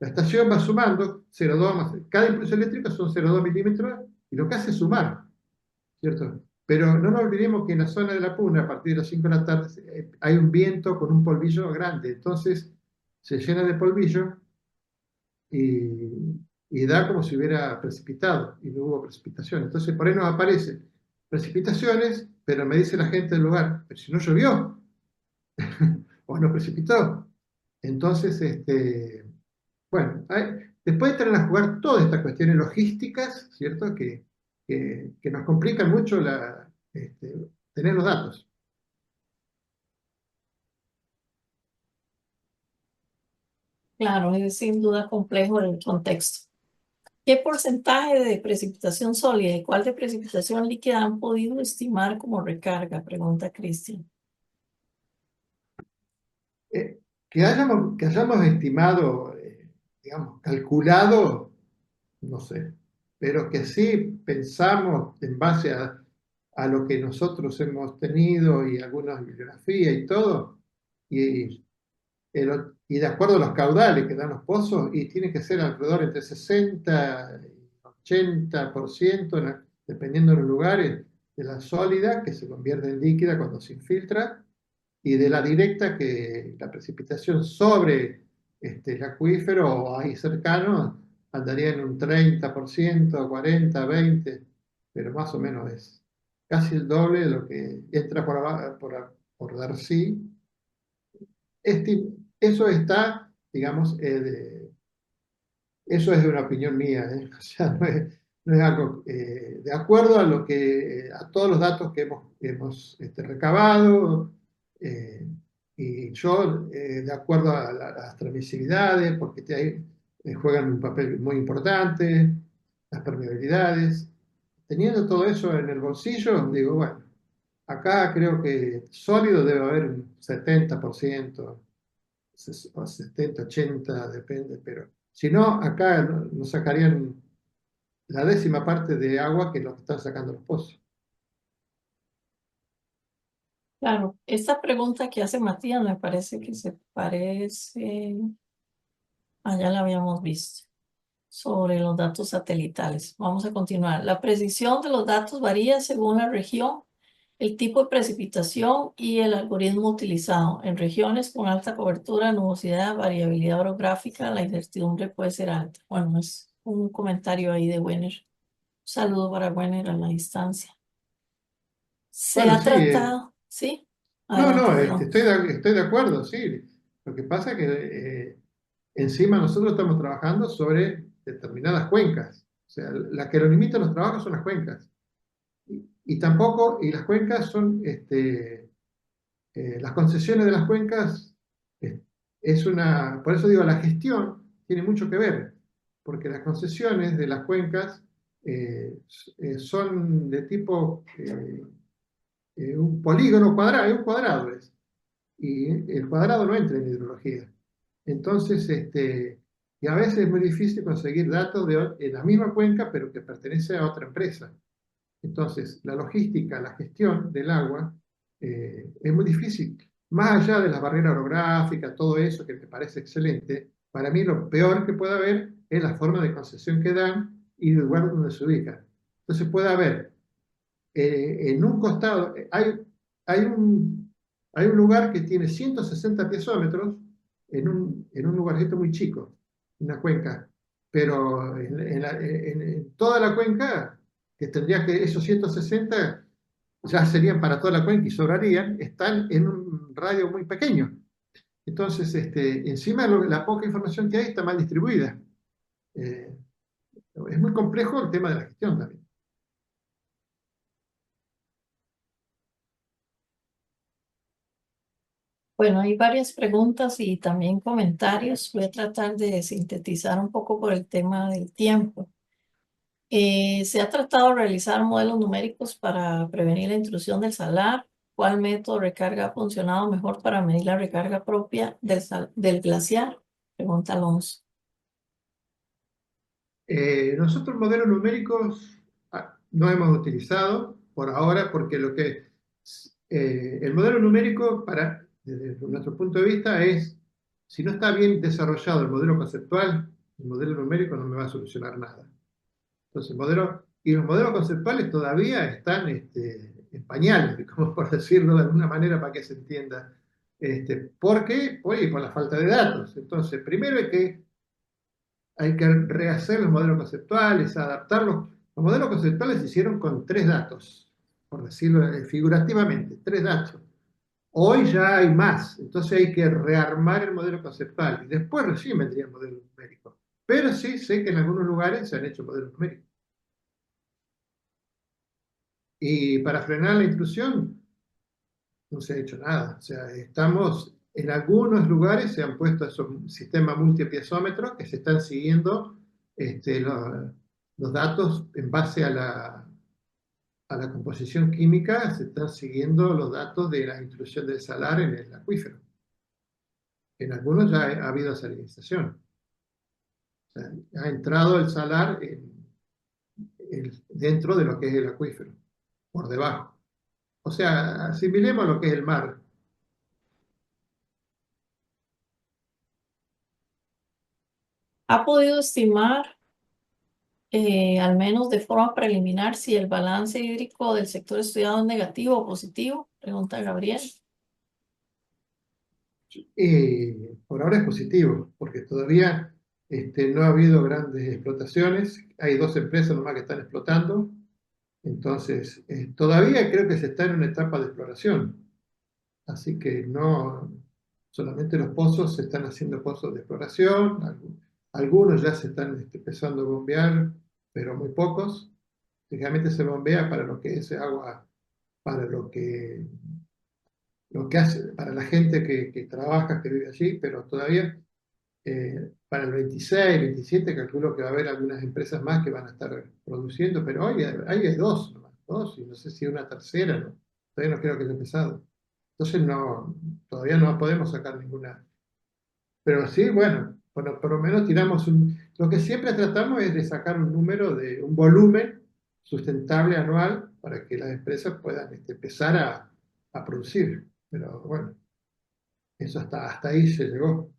La estación va sumando 0,2 más, cada impulso eléctrico son 0,2 milímetros y lo que hace es sumar, ¿cierto? Pero no nos olvidemos que en la zona de la Puna, a partir de las 5 de la tarde, hay un viento con un polvillo grande, entonces se llena de polvillo y da como si hubiera precipitado y no hubo precipitación. Entonces por ahí nos aparecen precipitaciones, pero me dice la gente del lugar, pero si no llovió o no precipitó. Entonces, bueno, después entran a jugar todas estas cuestiones logísticas, ¿cierto? Que nos complican mucho tener los datos. Claro, es sin duda complejo el contexto. ¿Qué porcentaje de precipitación sólida y cuál de precipitación líquida han podido estimar como recarga? Pregunta Cristian. Que hayamos estimado, digamos, calculado, no sé, pero que sí pensamos en base a lo que nosotros hemos tenido y algunas bibliografías y todo, y, y de acuerdo a los caudales que dan los pozos, y tiene que ser alrededor entre 60 y 80%, dependiendo de los lugares, de la sólida que se convierte en líquida cuando se infiltra, y de la directa, que la precipitación sobre el acuífero o ahí cercano andaría en un 30%, 40, 20, pero más o menos es casi el doble de lo que entra por, por Darcy. Eso está, digamos, eso es de una opinión mía, ¿eh? O sea, no es algo, de acuerdo a a todos los datos que hemos recabado, eh, y yo, de acuerdo a las transmisibilidades, porque juegan un papel muy importante, las permeabilidades. Teniendo todo eso en el bolsillo, digo, bueno, acá creo que sólido debe haber un 70%, o 70, 80, depende, pero si no, acá nos sacarían la décima parte de agua que lo que están sacando los pozos. Claro, esta pregunta que hace Matías me parece que se parece, allá la habíamos visto, sobre los datos satelitales. Vamos a continuar. La precisión de los datos varía según la región, el tipo de precipitación y el algoritmo utilizado. En regiones con alta cobertura, nubosidad, variabilidad orográfica, la incertidumbre puede ser alta. Bueno, es un comentario ahí de Wenner. Un saludo para Wenner a la distancia. Se Bueno, ha sí, tratado, ¿sí? no, Adelante, no, perdón. estoy de acuerdo, sí. Lo que pasa es que encima nosotros estamos trabajando sobre determinadas cuencas. O sea, la que lo limita los trabajos son las cuencas. Y tampoco, y las cuencas son, las concesiones de las cuencas, eh, por eso digo, la gestión tiene mucho que ver, porque las concesiones de las cuencas son de tipo un polígono cuadrado, es un cuadrado es, y el cuadrado no entra en hidrología. Entonces, y a veces es muy difícil conseguir datos en la misma cuenca, pero que pertenece a otra empresa. Entonces, la logística, la gestión del agua es muy difícil. Más allá de las barreras orográficas, todo eso que me parece excelente, para mí lo peor que puede haber es la forma de concesión que dan y el lugar donde se ubican. Entonces puede haber en un costado, hay un, hay un lugar que tiene 160 piezómetros en un lugarcito muy chico, una cuenca, pero en toda la cuenca, que tendría que esos 160 ya serían para toda la cuenca y sobrarían, están en un radio muy pequeño. Entonces, encima la poca información que hay está mal distribuida. Eh, es muy complejo el tema de la gestión también. Bueno, hay varias preguntas y también comentarios. Voy a tratar de sintetizar un poco por el tema del tiempo. ¿Se ha tratado de realizar modelos numéricos para prevenir la intrusión del salar? ¿Cuál método de recarga ha funcionado mejor para medir la recarga propia del glaciar? Pregunta Alonso. Nosotros modelos numéricos no hemos utilizado por ahora porque el modelo numérico desde nuestro punto de vista si no está bien desarrollado el modelo conceptual, El modelo numérico no me va a solucionar nada. Entonces, los modelos conceptuales todavía están en pañales, como por decirlo de alguna manera para que se entienda. ¿Por qué? Por la falta de datos. Entonces, primero hay que rehacer los modelos conceptuales, adaptarlos. Los modelos conceptuales se hicieron con 3 datos, por decirlo figurativamente, 3 datos. Hoy ya hay más, entonces hay que rearmar el modelo conceptual y después recién vendría el modelo numérico. Pero sí sé que en algunos lugares se han hecho modelos numéricos. Y para frenar la intrusión no se ha hecho nada. O sea, en algunos lugares se han puesto esos sistemas multipiezómetros que se están siguiendo los datos en base a la composición química, se están siguiendo los datos de la intrusión del salar en el acuífero. En algunos ya ha habido salinización. O sea, ha entrado el salar dentro de lo que es el acuífero, por debajo. O sea, asimilemos lo que es el mar. ¿Ha podido estimar, al menos de forma preliminar, si el balance hídrico del sector estudiado es negativo o positivo? Pregunta Gabriel. Por ahora es positivo, porque todavía no ha habido grandes explotaciones. Hay 2 empresas nomás que están explotando. Entonces, todavía creo que se está en una etapa de exploración. Así que no, solamente los pozos se están haciendo pozos de exploración. Algunos ya se están empezando a bombear, pero muy pocos. Generalmente se bombea para lo que es agua, para lo que hace, para la gente que trabaja, que vive allí, pero todavía para el 26, 27 calculo que va a haber algunas empresas más que van a estar produciendo, pero hoy hay 2, y no sé si una tercera, ¿no? Todavía no creo que haya empezado. Entonces no, todavía no podemos sacar ninguna. Pero sí, bueno, por lo menos lo que siempre tratamos es de sacar un número un volumen sustentable anual para que las empresas puedan empezar a producir. Pero bueno, eso hasta ahí se llegó.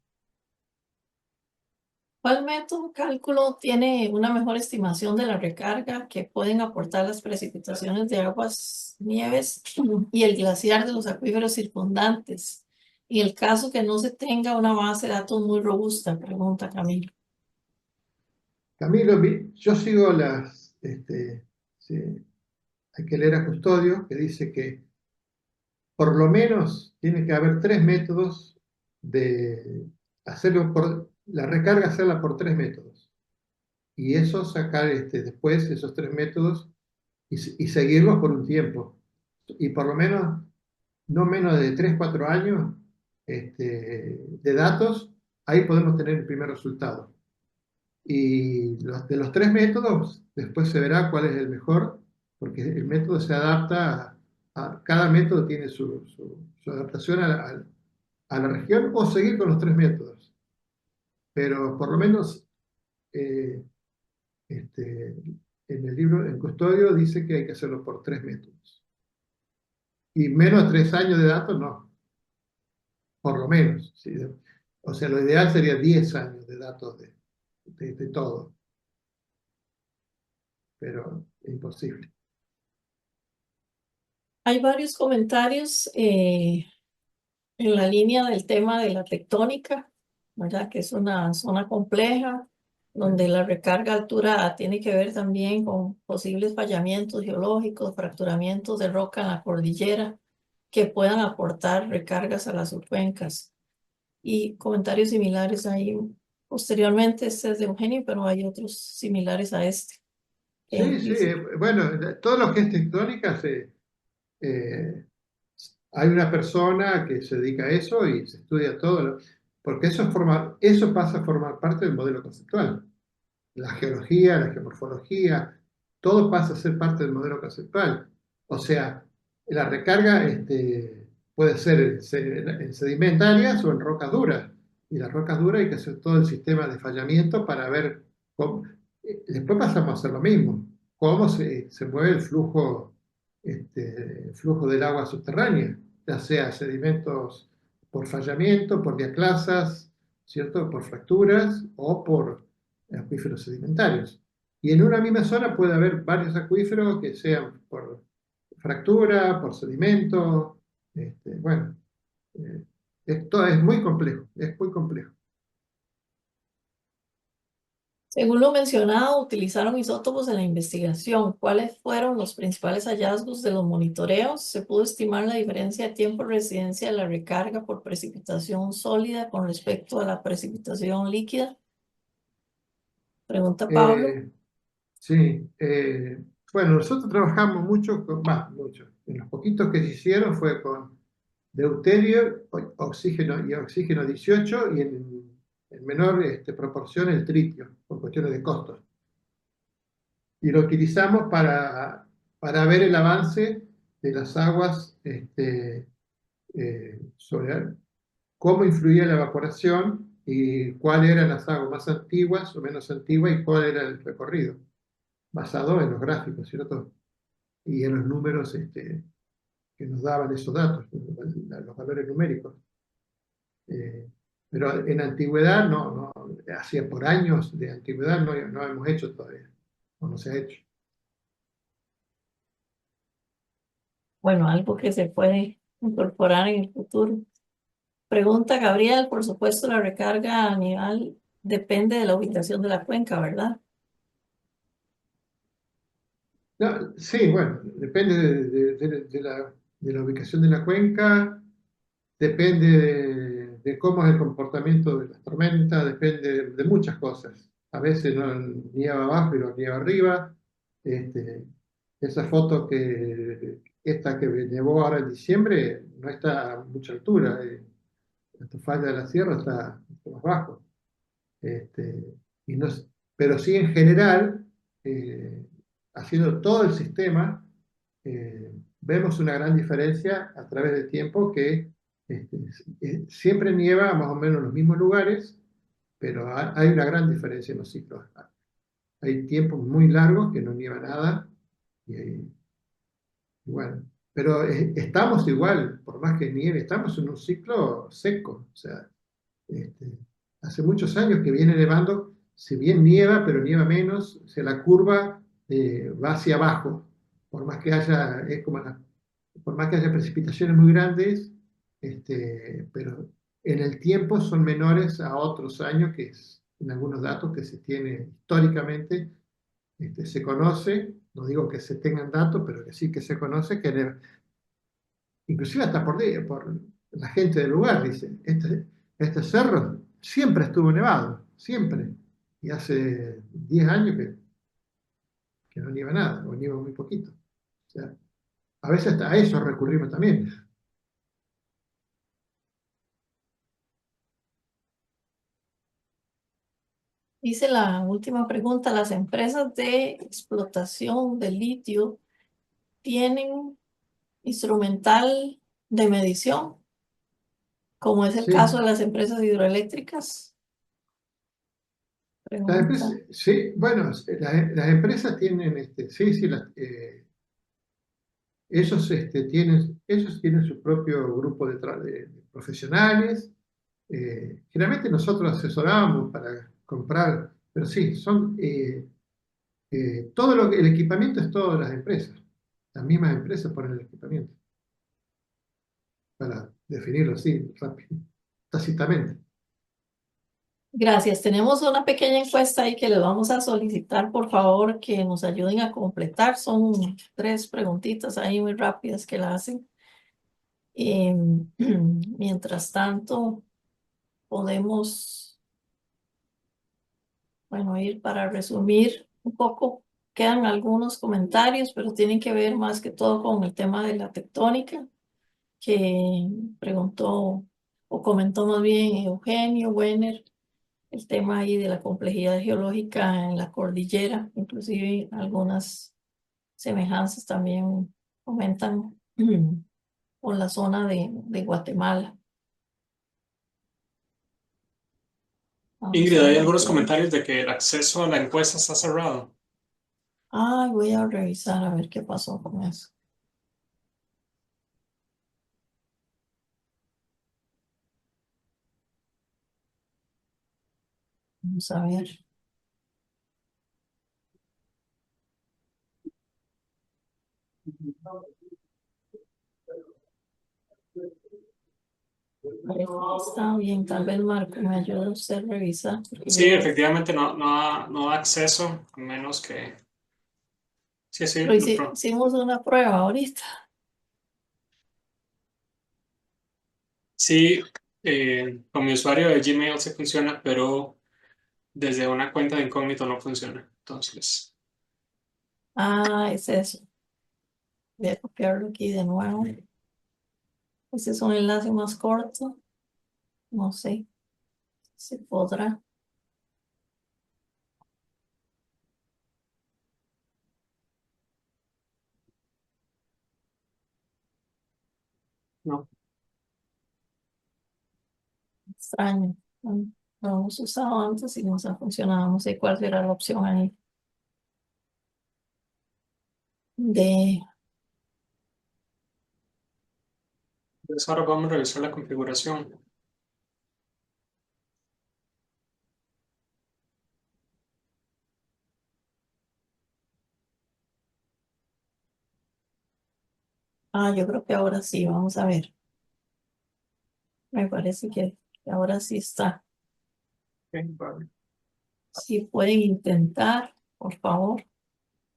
¿Cuál método de cálculo tiene una mejor estimación de la recarga que pueden aportar las precipitaciones de aguas, nieves y el glaciar de los acuíferos circundantes? Y el caso que no se tenga una base de datos muy robusta, pregunta Camilo. Camilo, yo sigo sí, hay que leer a Custodio, que dice que por lo menos tiene que haber 3 métodos de la recarga hacerla por 3 métodos. Y eso sacar después esos 3 métodos y seguirlos por un tiempo. Y por lo menos, no menos de 3, 4 años de datos, ahí podemos tener el primer resultado. Y de los 3 métodos, después se verá cuál es el mejor, porque el método se adapta cada método tiene su adaptación a la región, o seguir con los 3 métodos. Pero por lo menos eh, en el libro, en Custodio, dice que hay que hacerlo por 3 métodos. Y menos de 3 años de datos, no, por lo menos. ¿Sí? O sea, lo ideal sería 10 años de datos de todo, pero es imposible. Hay varios comentarios en la línea del tema de la tectónica, ¿verdad? Que es una zona compleja, donde la recarga a altura tiene que ver también con posibles fallamientos geológicos, fracturamientos de roca en la cordillera, que puedan aportar recargas a las subcuencas. Y comentarios similares ahí. Posteriormente, este es de Eugenio, pero hay otros similares a este. Sí, sí, Dice, bueno, todo lo que es tectónica, eh, hay una persona que se dedica a eso y se estudia todo, porque eso pasa a formar parte del modelo conceptual. La geología, la geomorfología, todo pasa a ser parte del modelo conceptual. O sea, la recarga puede ser en sedimentarias o en rocas duras. Y las rocas duras hay que hacer todo el sistema de fallamiento para ver cómo. Después pasamos a hacer lo mismo. Cómo se mueve el flujo del agua subterránea, ya sea sedimentos por fallamiento, por diaclasas, ¿cierto? Por fracturas o acuíferos sedimentarios. Y en una misma zona puede haber varios acuíferos que sean por fractura, por sedimento, bueno, esto es muy complejo, es muy complejo. Según lo mencionado, utilizaron isótopos en la investigación. ¿Cuáles fueron los principales hallazgos de los monitoreos? ¿Se pudo estimar la diferencia de tiempo de residencia de la recarga por precipitación sólida con respecto a la precipitación líquida? Pregunta Pablo. Sí, bueno, nosotros trabajamos mucho, mucho. En los poquitos que se hicieron fue con deuterio, oxígeno y oxígeno 18 y en menor proporción el tritio, por cuestiones de costos. Y lo utilizamos para ver el avance de las aguas sobre cómo influía la evaporación y cuáles eran las aguas más antiguas o menos antiguas y cuál era el recorrido, basado en los gráficos, ¿cierto? Y en los números que nos daban esos datos, los valores numéricos. Eh, pero en antigüedad, no, hacía por años de antigüedad no hemos hecho todavía, o no se ha hecho. Bueno, algo que se puede incorporar en el futuro. Pregunta Gabriel, por supuesto, la recarga anual depende de la ubicación de la cuenca, ¿verdad? No, sí, bueno, depende de la ubicación de la cuenca, depende de cómo es el comportamiento de las tormentas, depende de muchas cosas. A veces no nieva abajo y no nieva arriba. Este, esa foto esta que nevó ahora en diciembre no está a mucha altura. Esta falla de la sierra está más bajo. Este, y no, pero sí en general, haciendo todo el sistema, vemos una gran diferencia a través del tiempo que este, siempre nieva más o menos en los mismos lugares, pero hay una gran diferencia en los ciclos. Hay tiempos muy largos que no nieva nada, y bueno, pero estamos igual, por más que nieve, estamos en un ciclo seco, o sea, este, hace muchos años que viene nevando, si bien nieva, pero nieva menos, o sea, la curva va hacia abajo, por más que haya, por más que haya precipitaciones muy grandes, pero en el tiempo son menores a otros años, que es en algunos datos que se tiene históricamente, se conoce, no digo que se tengan datos, pero que sí que se conoce que inclusive hasta por la gente del lugar, dice, este cerro siempre estuvo nevado, siempre. Y hace 10 años que no nieva nada, o nieva muy poquito. O sea, a veces hasta a eso recurrimos también. Dice la última pregunta, ¿las empresas de explotación de litio tienen instrumental de medición, como es el caso Sí, de las empresas hidroeléctricas? Pregunta. sí, bueno, las empresas tienen, sí, sí, ellos tienen su propio grupo de profesionales. Generalmente nosotros asesoramos para comprar, pero sí, el equipamiento es todo de las empresas. Las mismas empresas ponen el equipamiento, para definirlo así, rápido, tácitamente. Gracias. Tenemos una pequeña encuesta ahí que les vamos a solicitar, por favor, que nos ayuden a completar. Son 3 preguntitas ahí muy rápidas que la hacen. Mientras tanto, podemos, bueno, ir para resumir un poco. Quedan algunos comentarios, pero tienen que ver más que todo con el tema de la tectónica, que preguntó o comentó más bien Eugenio Wenner, el tema ahí de la complejidad geológica en la cordillera, inclusive algunas semejanzas también comentan con la zona de Guatemala. Vamos Ingrid, a hay ver algunos aquí. comentarios de que el acceso a la encuesta está cerrado. Ay, voy a revisar a ver qué pasó con eso. Vamos a ver. Parece que está bien, tal vez Marco me ayude usted a revisar, porque Sí, yo efectivamente no da acceso, a menos que... Sí, sí, pero hicimos una prueba ahorita. sí, con mi usuario de Gmail sí funciona, pero desde una cuenta de incógnito no funciona. Entonces, Ah, es eso. Voy a copiarlo aquí de nuevo. Ese es un enlace más corto. No sé si podrá. Extraño. Lo hemos usado antes y nos ha funcionado. No sé cuál será la opción ahí de... entonces ahora vamos a revisar la configuración. Ah, yo creo que ahora sí. Vamos a ver. Me parece que ahora sí está. Ok, vale. Si pueden intentar, por favor.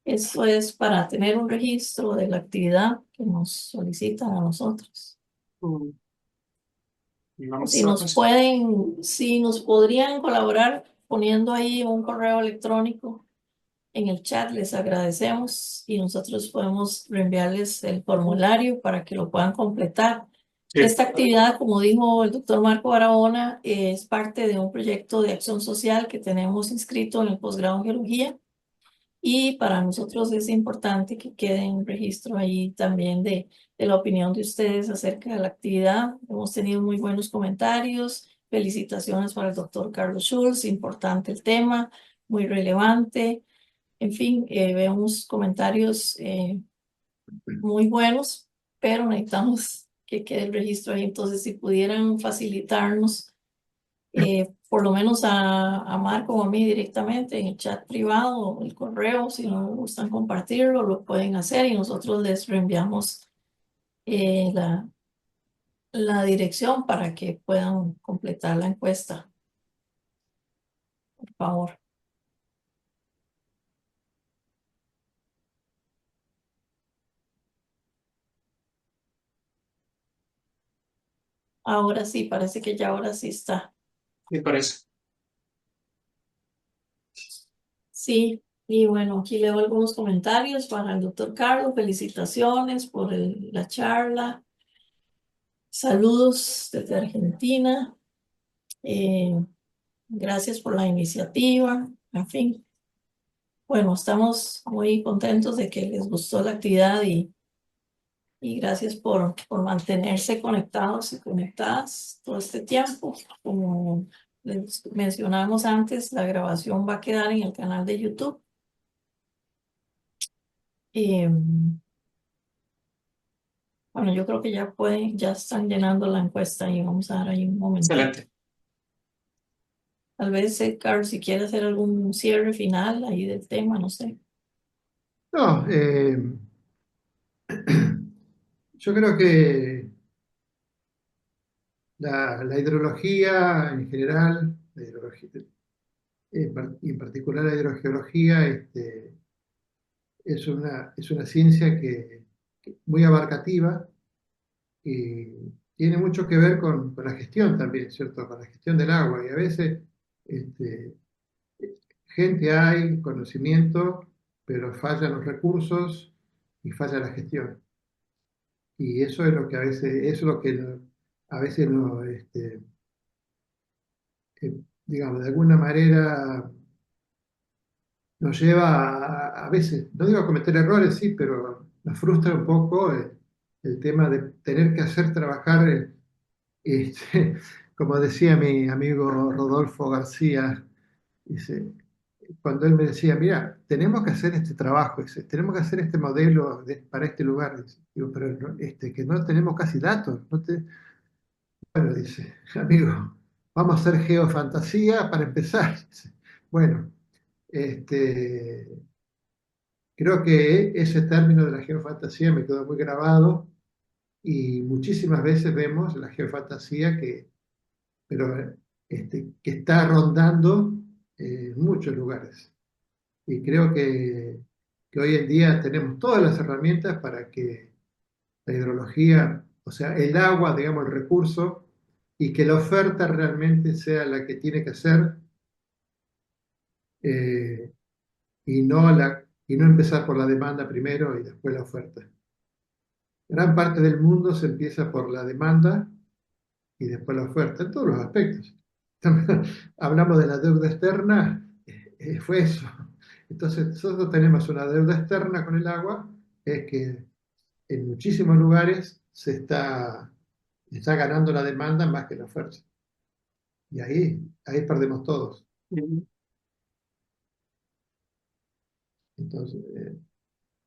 Eso es para tener un registro de la actividad que nos solicitan a nosotros. Mm, No O me si está nos funcionando. pueden, si nos podrían colaborar poniendo ahí un correo electrónico en el chat, les agradecemos y nosotros podemos reenviarles el formulario para que lo puedan completar. Sí, Esta actividad, como dijo el doctor Marco Barahona, es parte de un proyecto de acción social que tenemos inscrito en el posgrado en geología. Y para nosotros es importante que quede en registro ahí también de la opinión de ustedes acerca de la actividad. Hemos tenido muy buenos comentarios. Felicitaciones para el doctor Carlos Schulz. Importante el tema, muy relevante. En fin, vemos comentarios muy buenos, pero necesitamos que quede el registro ahí. Entonces, si pudieran facilitarnos por lo menos a Marco o a mí directamente en el chat privado o el correo, si no gustan compartirlo, lo pueden hacer y nosotros les reenviamos la dirección para que puedan completar la encuesta, por favor. Ahora sí, parece que ya ahora sí está. me parece. Sí, y bueno, aquí leo algunos comentarios para el doctor Carlos. Felicitaciones por la charla. Saludos desde Argentina. Eh, Gracias por la iniciativa. En fin, bueno, estamos muy contentos de que les gustó la actividad y gracias por mantenerse conectados y conectadas todo este tiempo. Como les mencionamos antes, la grabación va a quedar en el canal de YouTube. Eh, bueno, yo creo que ya pueden, ya están llenando la encuesta y vamos a dar ahí un momentito. Excelente. Tal vez, Carlos, si quiere hacer algún cierre final ahí del tema, no sé. No, yo creo que la hidrología en general, la hidrología, y en particular la hidrogeología, es una ciencia que muy abarcativa y tiene mucho que ver con la gestión también, ¿cierto? Con la gestión del agua. Y a veces este, gente hay, conocimiento, pero fallan los recursos y falla la gestión. Y eso es lo que a veces, eso es lo que a veces no, digamos, de alguna manera nos lleva a veces, no digo a cometer errores, sí, pero nos frustra un poco el tema de tener que hacer trabajar, como decía mi amigo Rodolfo García, dice, cuando él me decía, mira, tenemos que hacer este trabajo, dice, tenemos que hacer este modelo para este lugar, dice, digo, pero que no tenemos casi datos, bueno, dice, amigo, vamos a hacer geofantasía para empezar. Dice. Bueno, este, creo que ese término de la geofantasía me quedó muy grabado y muchísimas veces vemos la geofantasía pero, que está rondando en muchos lugares. Y creo que hoy en día tenemos todas las herramientas para que la hidrología, o sea, el agua, digamos, el recurso, y que la oferta realmente sea la que tiene que ser, eh, y no empezar por la demanda primero y después la oferta. Gran parte del mundo se empieza por la demanda y después la oferta, en todos los aspectos. Hablamos de la deuda externa, fue eso. Entonces, nosotros tenemos una deuda externa con el agua, es que en muchísimos lugares está ganando la demanda más que la oferta. Y ahí perdemos todos. Ujú. Entonces,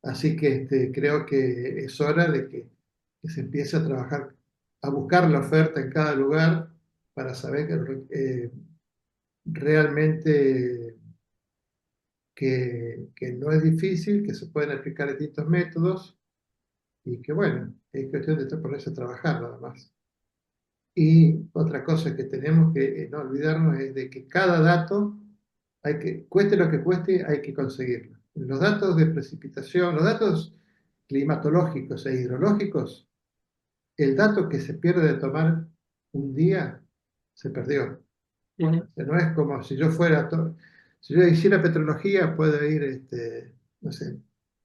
así que creo que es hora de que se empiece a trabajar, a buscar la oferta en cada lugar para saber realmente que no es difícil, que se pueden aplicar distintos métodos y que bueno, es cuestión de ponerse a trabajar nada más. Y otra cosa que tenemos que no olvidarnos es de que cada dato, cueste lo que cueste, hay que conseguirlo. Los datos de precipitación, los datos climatológicos e hidrológicos, el dato que se pierde de tomar un día, se perdió. Ujú. O sea, no es como si yo si yo hiciera petrología, puedo ir, no sé,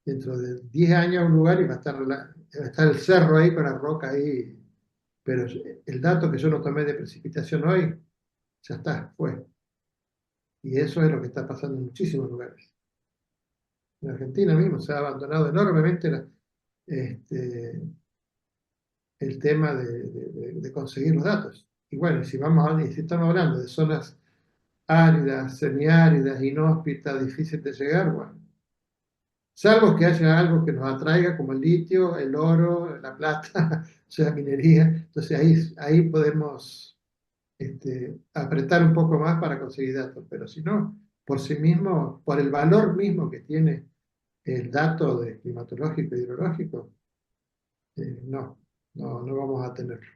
dentro de 10 años a un lugar y va a estar el cerro ahí con la roca ahí, pero el dato que yo no tomé de precipitación hoy, ya está, fue. Y eso es lo que está pasando en muchísimos lugares. En Argentina mismo se ha abandonado enormemente este, el tema de conseguir los datos. Y bueno, si estamos hablando de zonas áridas, semiáridas, inhóspitas, difíciles de llegar, bueno, salvo que haya algo que nos atraiga como el litio, el oro, la plata, o sea, minería, entonces ahí podemos apretar un poco más para conseguir datos, pero si no, por sí mismo, por el valor mismo que tiene el dato de climatológico y hidrológico, no vamos a tenerlo.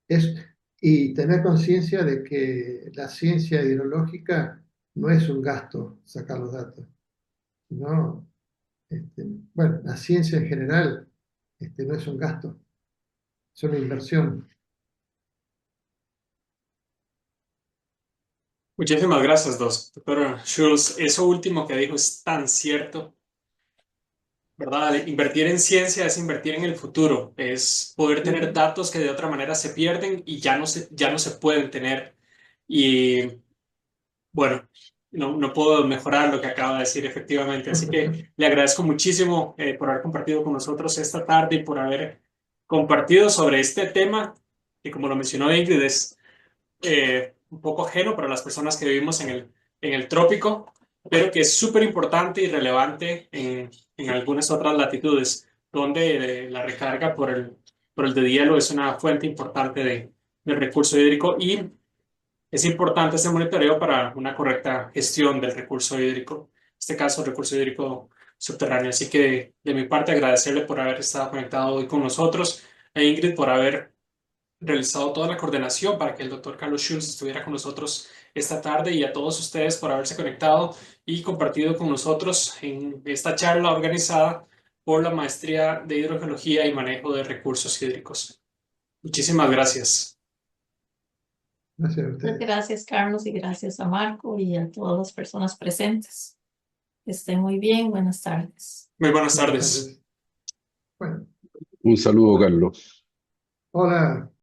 Es, y tener conciencia de que la ciencia hidrológica no es un gasto sacar los datos, sino, bueno, la ciencia en general no es un gasto, es una inversión. Muchísimas gracias, doctor Schulz. Eso último que dijo es tan cierto, ¿verdad? Invertir en ciencia es invertir en el futuro, es poder tener datos que de otra manera se pierden y ya no se pueden tener. Y bueno, no puedo mejorar lo que acaba de decir efectivamente. Así que le agradezco muchísimo por haber compartido con nosotros esta tarde y por haber compartido sobre este tema que, como lo mencionó Ingrid, es un poco ajeno para las personas que vivimos en el trópico, pero que es súper importante y relevante en algunas otras latitudes, donde la recarga por el deshielo es una fuente importante de recurso hídrico y es importante este monitoreo para una correcta gestión del recurso hídrico, en este caso el recurso hídrico subterráneo. Así que de mi parte agradecerle por haber estado conectado hoy con nosotros, a Ingrid por haber realizado toda la coordinación para que el doctor Carlos Schulz estuviera con nosotros esta tarde y a todos ustedes por haberse conectado y compartido con nosotros en esta charla organizada por la Maestría de Hidrogeología y Manejo de Recursos Hídricos. Muchísimas gracias. Gracias a ustedes. Gracias, Carlos, y gracias a Marco y a todas las personas presentes. Que estén muy bien. Buenas tardes. Muy buenas Buenas tardes. tardes. Bueno, Un saludo, Carlos. hola.